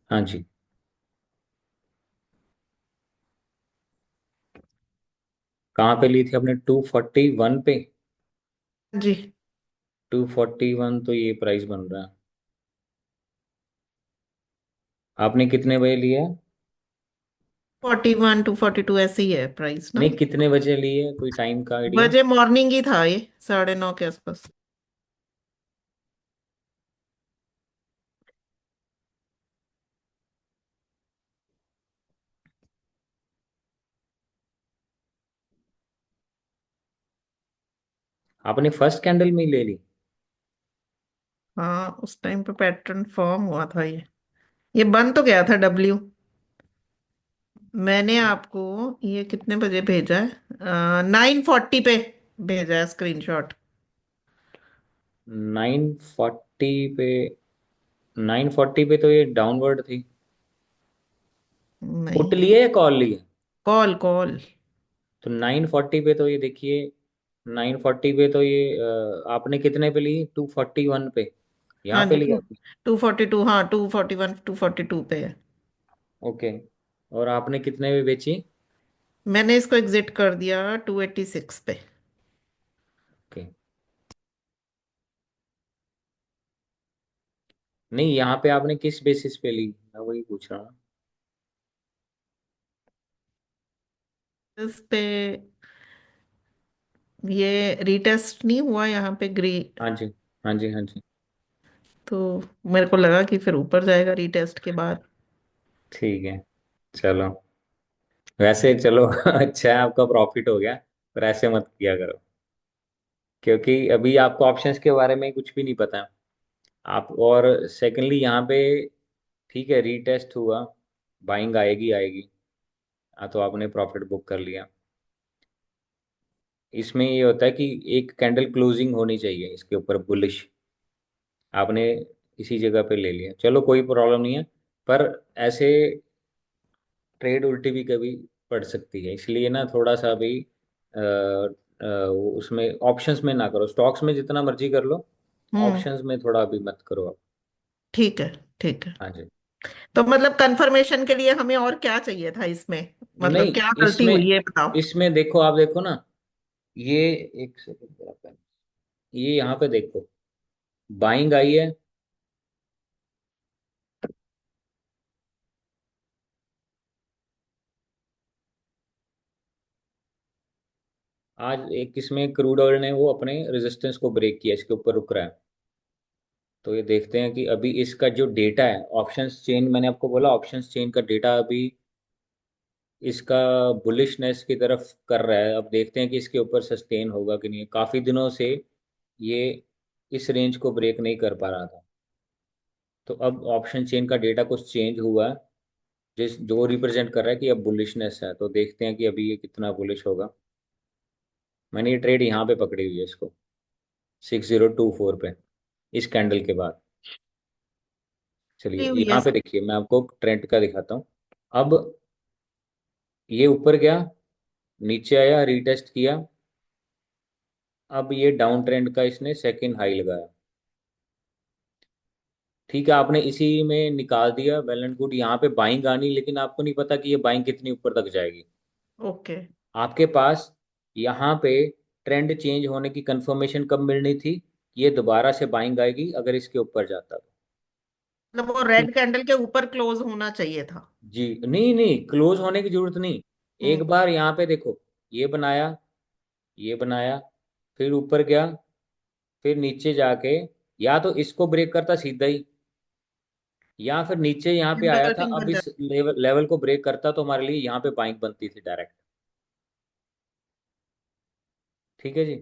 हाँ जी। कहाँ पे ली थी आपने? 241 पे? जी। 241 तो ये प्राइस बन रहा है। आपने कितने बजे लिया है? 41 to 42 ऐसे ही है प्राइस ना। नहीं, कितने बजे लिए है, कोई टाइम का आइडिया? बजे मॉर्निंग ही था ये, 9:30 के आसपास। आपने फर्स्ट कैंडल में ही ले ली? हाँ, उस टाइम पे पैटर्न फॉर्म हुआ था ये बन तो गया था डब्ल्यू। मैंने आपको ये कितने बजे भेजा है? 9:40 पे भेजा है स्क्रीनशॉट। 940 पे? 940 पे तो ये डाउनवर्ड थी। पुट नहीं, लिए या कॉल लिए? Call call. तो 940 पे तो ये देखिए, 940 पे तो ये आपने कितने पे ली? 241 पे यहाँ हाँ पे जी, लिया टू आपने? 242, हाँ 241 242 पे है। ओके। और आपने कितने पे बेची? मैंने इसको एग्जिट कर दिया 286 पे। ओके। नहीं, यहाँ पे आपने किस बेसिस पे ली, मैं वही पूछ रहा हूँ। इस पे ये रीटेस्ट नहीं हुआ यहाँ पे ग्री, हाँ जी, हाँ जी, हाँ जी। तो मेरे को लगा कि फिर ऊपर जाएगा रीटेस्ट के बाद। ठीक है, चलो। वैसे चलो अच्छा है, आपका प्रॉफिट हो गया। पर ऐसे मत किया करो, क्योंकि अभी आपको ऑप्शंस के बारे में कुछ भी नहीं पता है। आप, और सेकेंडली यहाँ पे, ठीक है, रीटेस्ट हुआ, बाइंग आएगी आएगी। हाँ, तो आपने प्रॉफिट बुक कर लिया। इसमें ये होता है कि एक कैंडल क्लोजिंग होनी चाहिए इसके ऊपर बुलिश। आपने इसी जगह पे ले लिया, चलो कोई प्रॉब्लम नहीं है। पर ऐसे ट्रेड उल्टी भी कभी पड़ सकती है, इसलिए ना थोड़ा सा भी उसमें ऑप्शंस में ना करो। स्टॉक्स में जितना मर्जी कर लो, हम्म। ऑप्शंस में थोड़ा भी मत करो आप। ठीक है, ठीक है। हाँ जी। तो मतलब कंफर्मेशन के लिए हमें और क्या चाहिए था इसमें? मतलब नहीं, क्या गलती इसमें हुई है बताओ। इसमें देखो, आप देखो ना, ये, एक सेकंड, ये यहाँ पे देखो, बाइंग आई है। आज एक इसमें क्रूड ऑयल ने वो अपने रेजिस्टेंस को ब्रेक किया, इसके ऊपर रुक रहा है। तो ये देखते हैं कि अभी इसका जो डेटा है, ऑप्शंस चेन, मैंने आपको बोला ऑप्शंस चेन का डेटा अभी इसका बुलिशनेस की तरफ कर रहा है। अब देखते हैं कि इसके ऊपर सस्टेन होगा कि नहीं। काफी दिनों से ये इस रेंज को ब्रेक नहीं कर पा रहा था। तो अब ऑप्शन चेन का डेटा कुछ चेंज हुआ है, जिस जो रिप्रेजेंट कर रहा है कि अब बुलिशनेस है। तो देखते हैं कि अभी ये कितना बुलिश होगा। मैंने ये ट्रेड यहाँ पे पकड़ी हुई है इसको, 6024 पे, इस कैंडल के बाद। चलिए हुई है। यहाँ पे देखिए, मैं आपको ट्रेंड का दिखाता हूँ। अब ये ऊपर गया, नीचे आया, रीटेस्ट किया। अब ये डाउन ट्रेंड का इसने सेकंड हाई लगाया। ठीक है, आपने इसी में निकाल दिया, वेल एंड गुड। यहाँ पे बाइंग आनी, लेकिन आपको नहीं पता कि ये बाइंग कितनी ऊपर तक जाएगी। ओके। आपके पास यहाँ पे ट्रेंड चेंज होने की कंफर्मेशन कब मिलनी थी? ये दोबारा से बाइंग आएगी अगर इसके ऊपर जाता तो। मतलब वो ठीक। रेड कैंडल के ऊपर क्लोज होना चाहिए था। जी, नहीं नहीं, क्लोज होने की जरूरत नहीं। एक हम्म। बार यहाँ पे देखो, ये बनाया, ये बनाया, फिर ऊपर गया, फिर नीचे जाके या तो इसको ब्रेक करता सीधा ही, या फिर नीचे यहाँ पे आया था, इंटरसेक्टिंग अब बन इस जाती। लेवल लेवल को ब्रेक करता तो हमारे लिए यहाँ पे बाइंग बनती थी डायरेक्ट। ठीक है जी।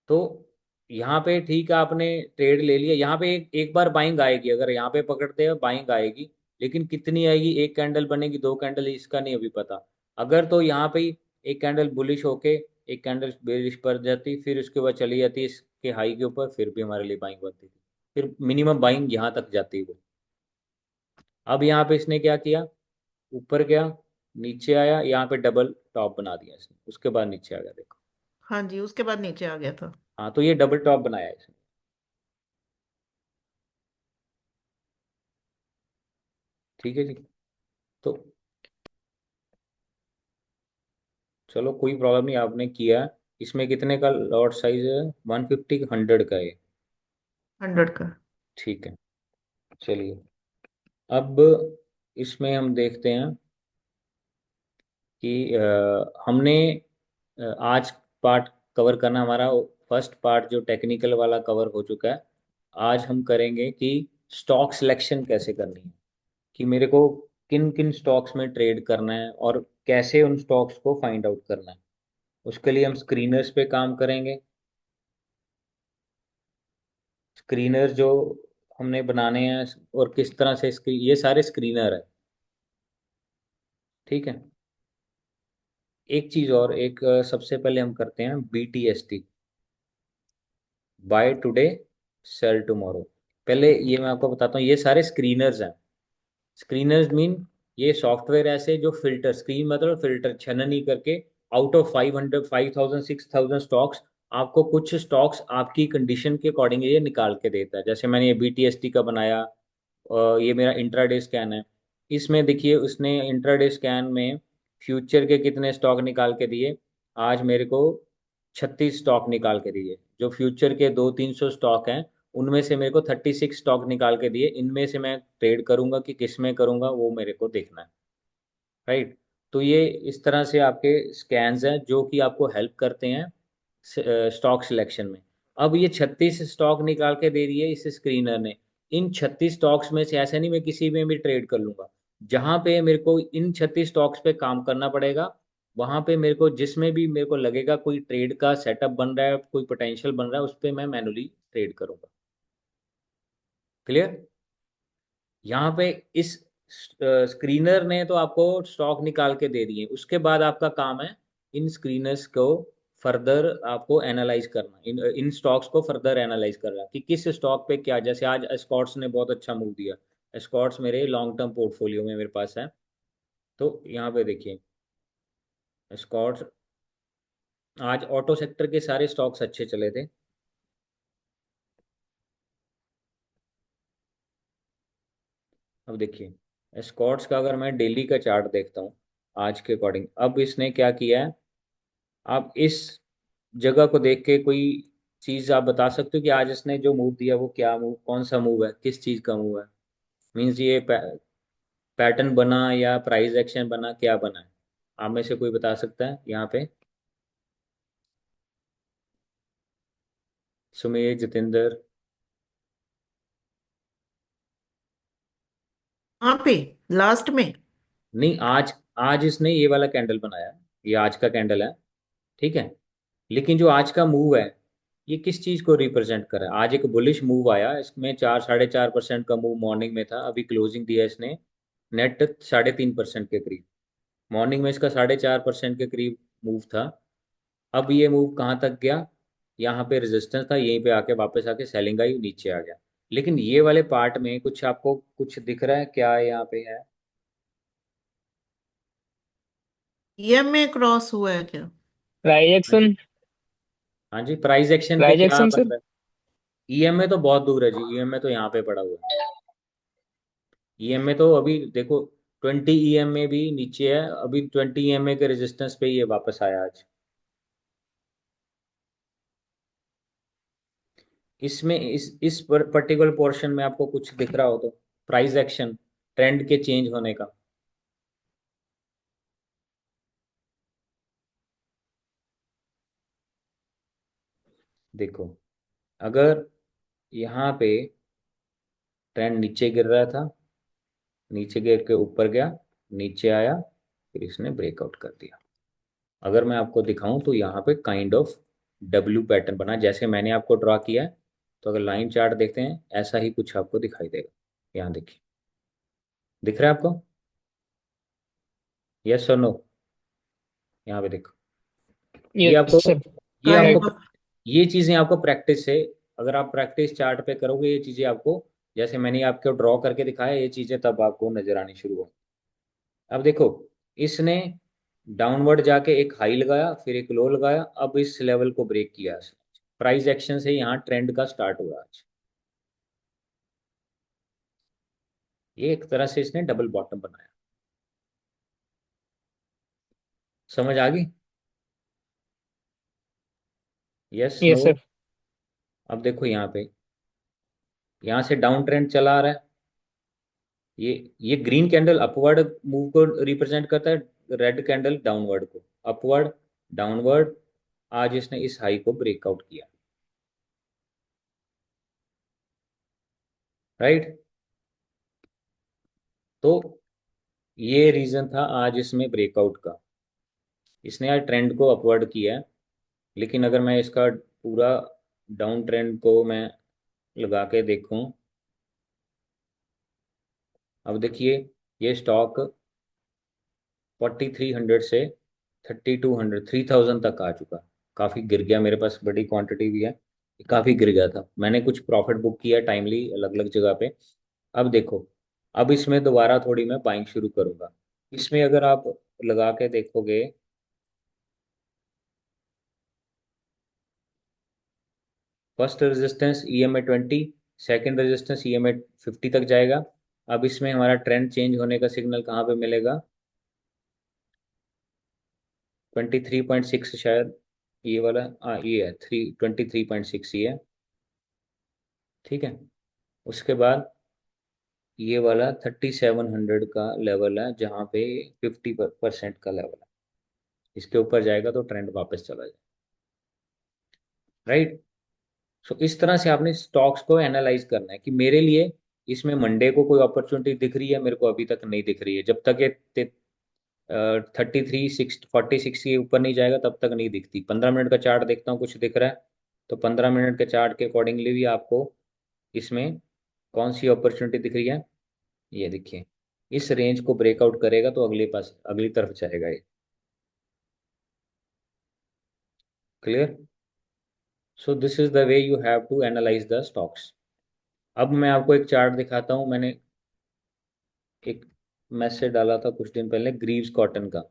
तो यहाँ पे ठीक है, आपने ट्रेड ले लिया। यहाँ पे एक बार बाइंग आएगी, अगर यहाँ पे पकड़ते हैं बाइंग आएगी। लेकिन कितनी आएगी, एक कैंडल बनेगी, दो कैंडल, इसका नहीं अभी पता। अगर तो यहाँ पे ही एक कैंडल बुलिश होके एक कैंडल बेरिश पर जाती, फिर उसके बाद चली जाती इसके हाई के ऊपर, फिर भी हमारे लिए बाइंग बनती थी। फिर मिनिमम बाइंग यहाँ तक जाती वो। अब यहाँ पे इसने क्या किया, ऊपर गया, नीचे आया, यहाँ पे डबल टॉप बना दिया इसने, उसके बाद नीचे आ गया, देखो। हाँ जी, उसके बाद नीचे आ गया था। हाँ, तो ये डबल टॉप बनाया है इसने। ठीक है जी। तो चलो कोई प्रॉब्लम नहीं, आपने किया। इसमें कितने का लॉट साइज है? 150 100 का है? 100 का। ठीक है। चलिए, अब इसमें हम देखते हैं कि हमने आज पार्ट कवर करना हमारा, फर्स्ट पार्ट जो टेक्निकल वाला कवर हो चुका है। आज हम करेंगे कि स्टॉक सिलेक्शन कैसे करनी है, कि मेरे को किन किन स्टॉक्स में ट्रेड करना है और कैसे उन स्टॉक्स को फाइंड आउट करना है। उसके लिए हम स्क्रीनर्स पे काम करेंगे। स्क्रीनर जो हमने बनाने हैं और किस तरह से ये सारे स्क्रीनर है। ठीक है। एक चीज और, एक सबसे पहले हम करते हैं BTST, buy today sell tomorrow. पहले ये मैं आपको बताता हूँ, ये सारे स्क्रीनर्स हैं। स्क्रीनर्स मीन ये सॉफ्टवेयर ऐसे जो फिल्टर, स्क्रीन मतलब फिल्टर, छननी करके आउट ऑफ 500 5000 6000 स्टॉक्स, आपको कुछ स्टॉक्स आपकी कंडीशन के अकॉर्डिंग ये निकाल के देता है। जैसे मैंने ये BTST का बनाया, ये मेरा इंट्राडे स्कैन है। इसमें देखिए उसने इंट्राडे स्कैन में फ्यूचर के कितने स्टॉक निकाल के दिए। आज मेरे को 36 स्टॉक निकाल के दिए। जो फ्यूचर के 200 300 स्टॉक हैं, उनमें से मेरे को 36 स्टॉक निकाल के दिए। इनमें से मैं ट्रेड करूंगा कि किस में करूंगा, वो मेरे को देखना है। राइट। तो ये इस तरह से आपके स्कैन्स हैं जो कि आपको हेल्प करते हैं स्टॉक सिलेक्शन में। अब ये 36 स्टॉक निकाल के दे रही है इस स्क्रीनर ने। इन 36 स्टॉक्स में से ऐसा नहीं मैं किसी में भी ट्रेड कर लूंगा। जहां पे मेरे को इन 36 स्टॉक्स पे काम करना पड़ेगा, वहां पे मेरे को जिसमें भी मेरे को लगेगा कोई ट्रेड का सेटअप बन रहा है, कोई पोटेंशियल बन रहा है, उस पर मैं मैनुअली ट्रेड करूंगा। क्लियर? यहाँ पे इस स्क्रीनर ने तो आपको स्टॉक निकाल के दे दिए, उसके बाद आपका काम है इन स्क्रीनर्स को फर्दर आपको एनालाइज करना, इन इन स्टॉक्स को फर्दर एनालाइज करना कि किस स्टॉक पे क्या। जैसे आज एस्कॉर्ट्स ने बहुत अच्छा मूव दिया। एस्कॉर्ट्स मेरे लॉन्ग टर्म पोर्टफोलियो में मेरे पास है। तो यहाँ पे देखिए, एस्कॉर्ट्स आज ऑटो सेक्टर के सारे स्टॉक्स अच्छे चले थे। अब देखिए, एस्कॉर्ट्स का अगर मैं डेली का चार्ट देखता हूँ आज के अकॉर्डिंग, अब इसने क्या किया है। आप इस जगह को देख के कोई चीज आप बता सकते हो कि आज इसने जो मूव दिया वो क्या मूव, कौन सा मूव है, किस चीज का मूव है? मीन्स ये पैटर्न बना या प्राइस एक्शन बना, क्या बना है? आप में से कोई बता सकता है यहाँ पे? सुमेश, जितेंद्र। वहां पे लास्ट में। नहीं, आज आज इसने ये वाला कैंडल बनाया, ये आज का कैंडल है। ठीक है। लेकिन जो आज का मूव है, ये किस चीज को रिप्रेजेंट कर रहा है? आज एक बुलिश मूव आया, इसमें 4 4.5% का मूव मॉर्निंग में था, अभी क्लोजिंग दिया इसने नेट 3.5% के करीब। मॉर्निंग में इसका 4.5% के करीब मूव था। अब ये मूव कहाँ तक गया? यहाँ पे रेजिस्टेंस था, यहीं पे आके वापस आके सेलिंग आई, नीचे आ गया। लेकिन ये वाले पार्ट में कुछ आपको कुछ दिख रहा है क्या यहाँ पे है? ईएमए क्रॉस हुआ है क्या? प्राइस हाँ जी। एक्शन। हाँ जी, प्राइस एक्शन पे प्राइस क्या एक्शन बन सर। रहा है? EMA तो बहुत दूर है जी, EMA तो यहाँ पे पड़ा हुआ है। EMA तो अभी देखो, 20 EMA भी नीचे है, अभी 20 EMA के रेजिस्टेंस पे ये वापस आया आज। इसमें इस पर्टिकुलर पोर्शन में आपको कुछ दिख रहा हो तो, प्राइस एक्शन, ट्रेंड के चेंज होने का। देखो, अगर यहाँ पे ट्रेंड नीचे गिर रहा था, नीचे गिर के ऊपर गया, नीचे आया, फिर इसने ब्रेकआउट कर दिया। अगर मैं आपको दिखाऊं तो यहाँ पे काइंड ऑफ डब्ल्यू पैटर्न बना जैसे मैंने आपको ड्रॉ किया है। तो अगर लाइन चार्ट देखते हैं, ऐसा ही कुछ आपको दिखाई देगा। यहाँ देखिए, दिख रहा है आपको? यस और नो? यहाँ पे देखो। ये यस आपको सर। ये आपको काइंड ऑफ। ये चीजें आपको प्रैक्टिस से, अगर आप प्रैक्टिस चार्ट पे करोगे, ये चीजें आपको, जैसे मैंने आपको ड्रॉ करके दिखाया, ये चीजें तब आपको नजर आनी शुरू हो। अब देखो, इसने डाउनवर्ड जाके एक हाई लगाया, फिर एक लो लगाया, अब इस लेवल को ब्रेक किया। प्राइस एक्शन से यहाँ ट्रेंड का स्टार्ट हुआ आज। ये एक तरह से इसने डबल बॉटम बनाया। समझ आ गई? Yes, no? Yes sir. अब देखो यहाँ पे, यहाँ से डाउन ट्रेंड चला आ रहा है। ये ग्रीन कैंडल अपवर्ड मूव को रिप्रेजेंट करता है, रेड कैंडल डाउनवर्ड को। Upward, downward. आज इसने इस हाई को ब्रेकआउट किया। राइट। तो ये रीजन था आज इसमें ब्रेकआउट का। इसने आज ट्रेंड को अपवर्ड किया है। लेकिन अगर मैं इसका पूरा डाउन ट्रेंड को मैं लगा के देखूं, अब देखिए, ये स्टॉक 4300 से 3200, 3000 तक आ चुका। काफ़ी गिर गया, मेरे पास बड़ी क्वांटिटी भी है। काफ़ी गिर गया था, मैंने कुछ प्रॉफिट बुक किया टाइमली अलग अलग जगह पे। अब देखो, अब इसमें दोबारा थोड़ी मैं बाइंग शुरू करूंगा। इसमें अगर आप लगा के देखोगे, first resistance EMA 20, second resistance EMA 50 तक जाएगा। अब इसमें हमारा ट्रेंड चेंज होने का सिग्नल कहाँ पे मिलेगा? 23.6 शायद, ये वाला। हाँ, ये है 23.6, ये है। ठीक है। उसके बाद ये वाला 3700 का लेवल है, जहाँ पे 50% का लेवल है। इसके ऊपर जाएगा तो ट्रेंड वापस चला जाए। राइट। सो इस तरह से आपने स्टॉक्स को एनालाइज करना है कि मेरे लिए इसमें मंडे को कोई अपॉर्चुनिटी दिख रही है, मेरे को अभी तक नहीं दिख रही है। जब तक ये 33 6 46 के ऊपर नहीं जाएगा तब तक नहीं दिखती। 15 मिनट का चार्ट देखता हूँ, कुछ दिख रहा है तो 15 मिनट के चार्ट के अकॉर्डिंगली भी आपको इसमें कौन सी अपॉर्चुनिटी दिख रही है। ये देखिए, इस रेंज को ब्रेकआउट करेगा तो अगले पास अगली तरफ जाएगा ये। Clear? So this is the way you have to analyse the stocks. अब मैं आपको एक चार्ट दिखाता हूँ। मैंने एक मैसेज डाला था कुछ दिन पहले ग्रीव्स कॉटन का।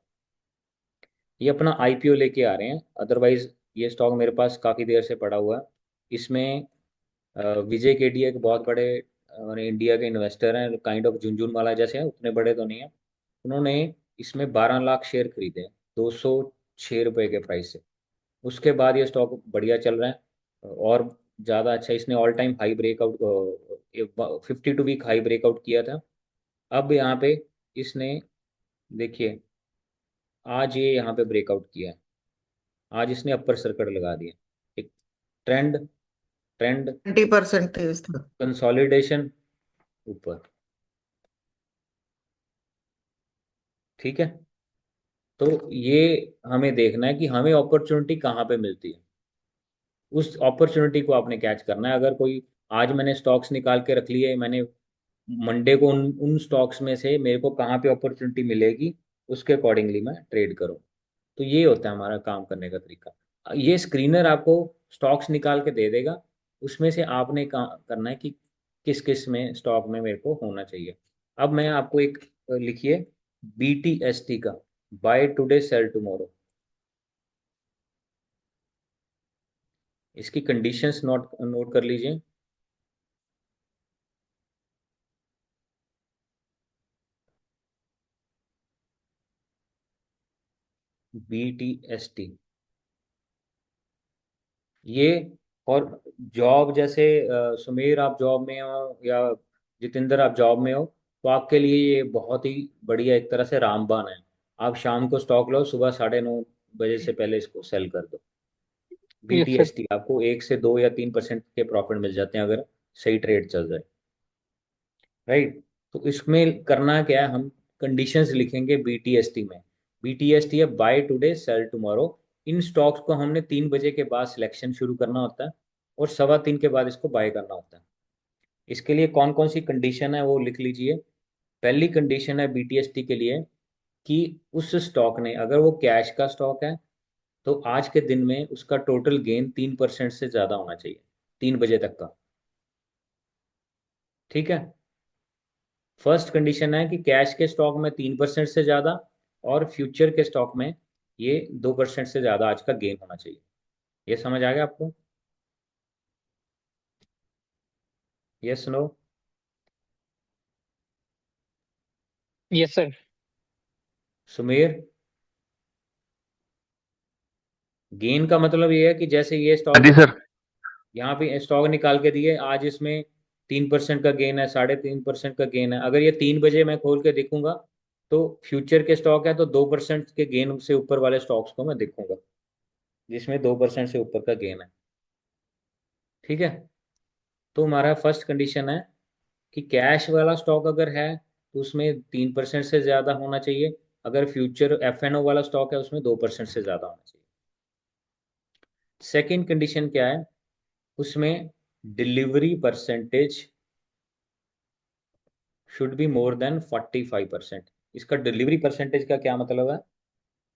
ये अपना IPO लेके आ रहे हैं। अदरवाइज ये स्टॉक मेरे पास काफ़ी देर से पड़ा हुआ है। इसमें विजय केडिया एक बहुत बड़े इंडिया के इन्वेस्टर हैं, काइंड ऑफ झुनझुनवाला जैसे हैं, उतने बड़े तो नहीं है। उन्होंने इसमें 12 लाख शेयर खरीदे, 206 रुपये के प्राइस से। उसके बाद ये स्टॉक बढ़िया चल रहा है और ज़्यादा अच्छा। इसने all time high breakout, 52 week high breakout किया था। अब यहाँ पे इसने, देखिए, आज ये यहाँ पे ब्रेकआउट किया है। आज इसने अपर सर्किट लगा दिया। एक ट्रेंड, ट्रेंड 20% तेज था। कंसोलिडेशन, ऊपर। ठीक है। तो ये हमें देखना है कि हमें अपॉर्चुनिटी कहाँ पे मिलती है। उस अपॉर्चुनिटी को आपने कैच करना है। अगर कोई, आज मैंने स्टॉक्स निकाल के रख लिए, मैंने मंडे को उन उन स्टॉक्स में से मेरे को कहाँ पे अपॉर्चुनिटी मिलेगी, उसके अकॉर्डिंगली मैं ट्रेड करूँ। तो ये होता है हमारा काम करने का तरीका। ये स्क्रीनर आपको स्टॉक्स निकाल के दे देगा, उसमें से आपने करना है कि किस किस में स्टॉक में मेरे को होना चाहिए। अब मैं आपको एक लिखिए, BTST का, बाय टुडे सेल टुमारो। इसकी कंडीशंस नोट नोट कर लीजिए। BTST, ये, और जॉब जैसे, सुमेर आप जॉब में हो या जितेंद्र आप जॉब में हो, तो आपके लिए ये बहुत ही बढ़िया एक तरह से रामबाण है। आप शाम को स्टॉक लो, सुबह 9:30 बजे से पहले इसको सेल कर दो। Yes sir. BTST आपको 1 से 2 या 3% के प्रॉफिट मिल जाते हैं अगर सही ट्रेड चल जाए। राइट। तो इसमें करना क्या है, हम कंडीशंस लिखेंगे BTST में। BTST है बाय टुडे सेल टुमारो। इन स्टॉक्स को हमने 3 बजे के बाद सिलेक्शन शुरू करना होता है और 3:15 के बाद इसको बाय करना होता है। इसके लिए कौन कौन सी कंडीशन है वो लिख लीजिए। पहली कंडीशन है BTST के लिए कि उस स्टॉक ने, अगर वो कैश का स्टॉक है, तो आज के दिन में उसका टोटल गेन 3% से ज़्यादा होना चाहिए, 3 बजे तक का। ठीक है। फर्स्ट कंडीशन है कि कैश के स्टॉक में 3% से ज़्यादा, और फ्यूचर के स्टॉक में ये 2% से ज़्यादा आज का गेन होना चाहिए। ये समझ आ गया आपको? Yes, no? Yes sir. Sumer, gain का मतलब ये है कि जैसे ये हाँ स्टॉक जी सर। यहाँ पे स्टॉक निकाल के दिए, आज इसमें 3% का गेन है, 3.5% का गेन है। अगर ये 3 बजे मैं खोल के देखूंगा तो फ्यूचर के स्टॉक है, तो 2% के गेन से ऊपर वाले स्टॉक्स को मैं देखूंगा जिसमें 2% से ऊपर का गेन है। ठीक है। तो हमारा फर्स्ट कंडीशन है कि कैश वाला स्टॉक अगर है तो उसमें 3% से ज़्यादा होना चाहिए। अगर फ्यूचर FNO वाला स्टॉक है उसमें 2% से ज़्यादा होना चाहिए। सेकेंड कंडीशन क्या है, उसमें delivery percentage should be more than 45%। इसका डिलीवरी परसेंटेज का क्या मतलब है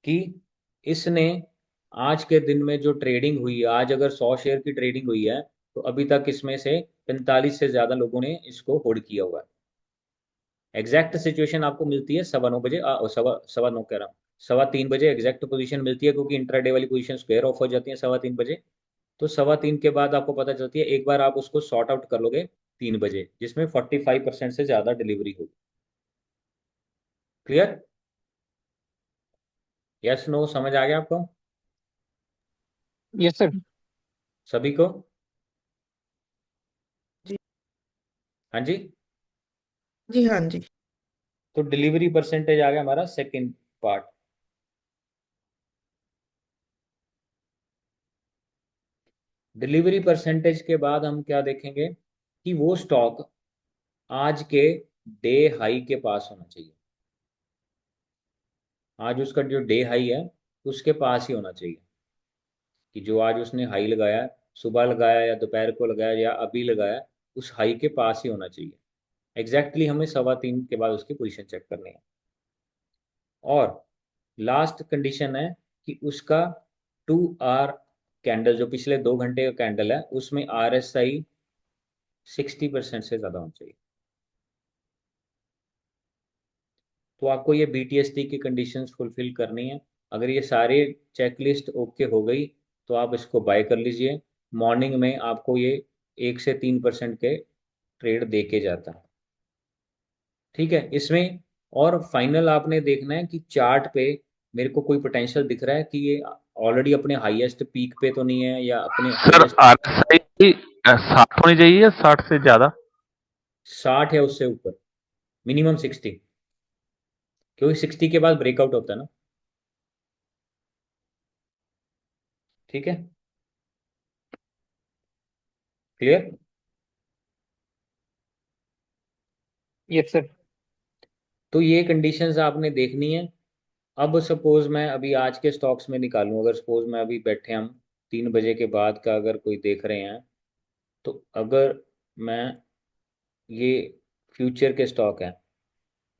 कि इसने आज के दिन में जो ट्रेडिंग हुई है, आज अगर 100 शेयर की ट्रेडिंग हुई है तो अभी तक इसमें से 45 से ज्यादा लोगों ने इसको होल्ड किया हुआ है। एग्जैक्ट सिचुएशन आपको मिलती है 9:15 बजे, सवा सवा नौ कह रहा हूँ, 3:15 बजे एग्जैक्ट पोजीशन मिलती है, क्योंकि इंट्राडे वाली पोजीशन स्क्वायर ऑफ हो जाती है 3:15 बजे। तो 3:15 के बाद आपको पता चलती है, एक बार आप उसको सॉर्ट आउट कर लोगे 3 बजे, जिसमें 45% से ज्यादा डिलीवरी होगी। क्लियर? यस नो समझ आ गया आपको यस सर। सभी को? जी। हाँ जी। जी हाँ जी। तो डिलीवरी परसेंटेज आ गया हमारा सेकंड पार्ट। डिलीवरी परसेंटेज के बाद हम क्या देखेंगे कि वो स्टॉक आज के डे हाई के पास होना चाहिए। आज उसका जो डे हाई है उसके पास ही होना चाहिए, कि जो आज उसने हाई लगाया, सुबह लगाया या दोपहर को लगाया या अभी लगाया, उस हाई के पास ही होना चाहिए। हमें 3:15 के बाद उसकी पोजीशन चेक करनी है। और लास्ट कंडीशन है कि उसका 2 आवर कैंडल, जो पिछले 2 घंटे का कैंडल है, उसमें RSI 60% से ज़्यादा होना चाहिए। तो आपको ये BTST की कंडीशंस फुलफिल करनी है। अगर ये सारे चेकलिस्ट ओके हो गई तो आप इसको बाय कर लीजिए। मॉर्निंग में आपको ये 1 से 3% के ट्रेड दे के जाता है। ठीक है इसमें। और फाइनल आपने देखना है कि चार्ट पे मेरे को कोई पोटेंशियल दिख रहा है कि ये ऑलरेडी अपने हाईएस्ट पीक पे तो नहीं है, या अपने सर हाईएस्ट RSI 60 होनी चाहिए या 60 से ज्यादा? 60 है उससे ऊपर, मिनिमम 60, क्योंकि 60 के बाद ब्रेकआउट होता है ना। ठीक है। क्लियर? Yes sir. तो ये कंडीशंस आपने देखनी है। अब सपोज मैं अभी आज के स्टॉक्स में निकालूं, अगर सपोज मैं अभी बैठे हम 3 बजे के बाद का अगर कोई देख रहे हैं, तो अगर मैं ये फ्यूचर के स्टॉक हैं,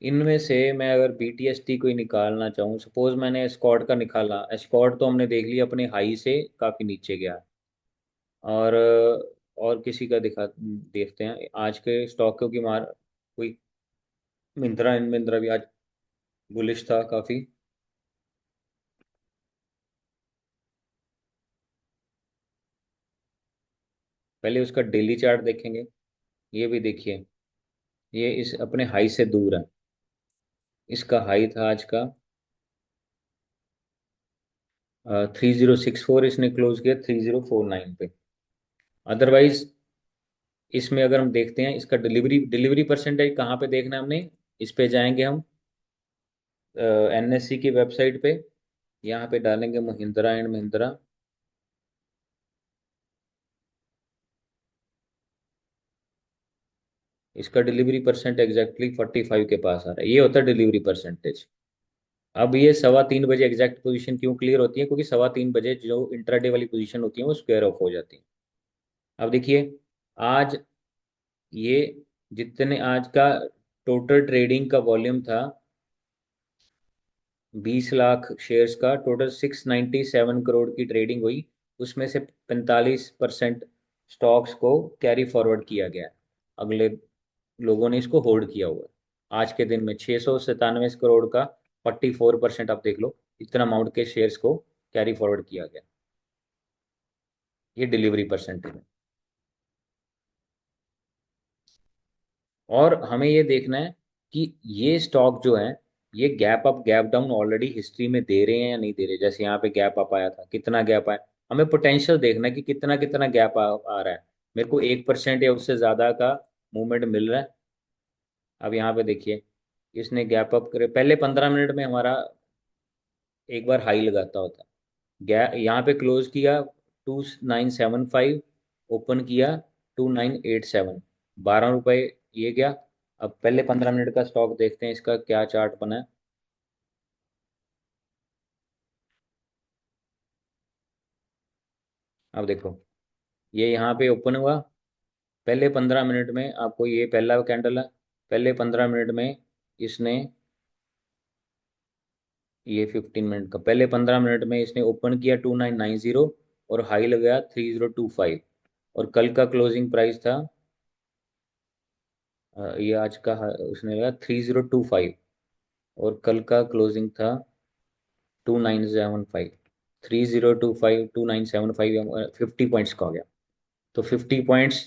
इनमें से मैं अगर BTST कोई निकालना चाहूँ, सपोज मैंने एस्कॉर्ट का निकाला, एस्कॉर्ट तो हमने देख लिया अपने हाई से काफ़ी नीचे गया। और किसी का दिखा देखते हैं आज के स्टॉक, क्योंकि मार कोई मिंत्रा, इन मिंत्रा भी आज बुलिश था काफ़ी। पहले उसका डेली चार्ट देखेंगे। ये भी देखिए, ये इस अपने हाई से दूर है। इसका हाई था आज का 3064, इसने क्लोज किया 3049 पे। अदरवाइज इसमें अगर हम देखते हैं, इसका डिलीवरी परसेंटेज कहाँ पे देखना है हमने, इस पे जाएंगे हम NSE की वेबसाइट पे, यहाँ पे डालेंगे महिंद्रा एंड महिंद्रा। इसका डिलीवरी परसेंट एग्जैक्टली 45 के पास आ रहा है। ये होता है डिलीवरी परसेंटेज। अब ये 3:15 बजे एग्जैक्ट पोजीशन क्यों क्लियर होती है, क्योंकि 3:15 बजे जो इंट्राडे वाली पोजीशन होती है वो स्क्वायर ऑफ हो जाती है। अब देखिए, आज ये जितने आज का टोटल ट्रेडिंग का वॉल्यूम था, 20 लाख शेयर्स का टोटल, 697 करोड़ की ट्रेडिंग हुई। उसमें से 45% स्टॉक्स को कैरी फॉरवर्ड किया गया है, अगले लोगों ने इसको होल्ड किया हुआ है। आज के दिन में 697 करोड़ का 44%, आप देख लो इतना अमाउंट के शेयर्स को कैरी फॉरवर्ड किया गया। ये डिलीवरी परसेंटेज है। और हमें ये देखना है कि ये स्टॉक जो है ये gap up gap down already history में दे रहे हैं या नहीं दे रहे। जैसे यहाँ पे गैप अप आया था, कितना गैप आया, हमें पोटेंशियल देखना है कि कितना कितना गैप आ रहा है। मेरे को 1% या उससे ज्यादा का मूवमेंट मिल रहा है। अब यहाँ पे देखिए, इसने गैप अप करे, पहले 15 मिनट में हमारा एक बार हाई लगाता होता है। यहाँ पे क्लोज किया 2975, ओपन किया 2987, 12 रुपए ये गया। अब पहले 15 मिनट का स्टॉक देखते हैं, इसका क्या चार्ट बना है। अब देखो, ये यहाँ पे ओपन हुआ, पहले 15 मिनट में आपको ये पहला कैंडल है, पहले 15 मिनट में इसने, ये 15 मिनट का, पहले 15 मिनट में इसने ओपन किया 2990 और हाई लगाया 3025। और कल का क्लोजिंग प्राइस था, ये आज का उसने लगाया 3025, और कल का क्लोजिंग था 2975। 3025 2975, 50 पॉइंट्स का हो गया। तो 50 पॉइंट्स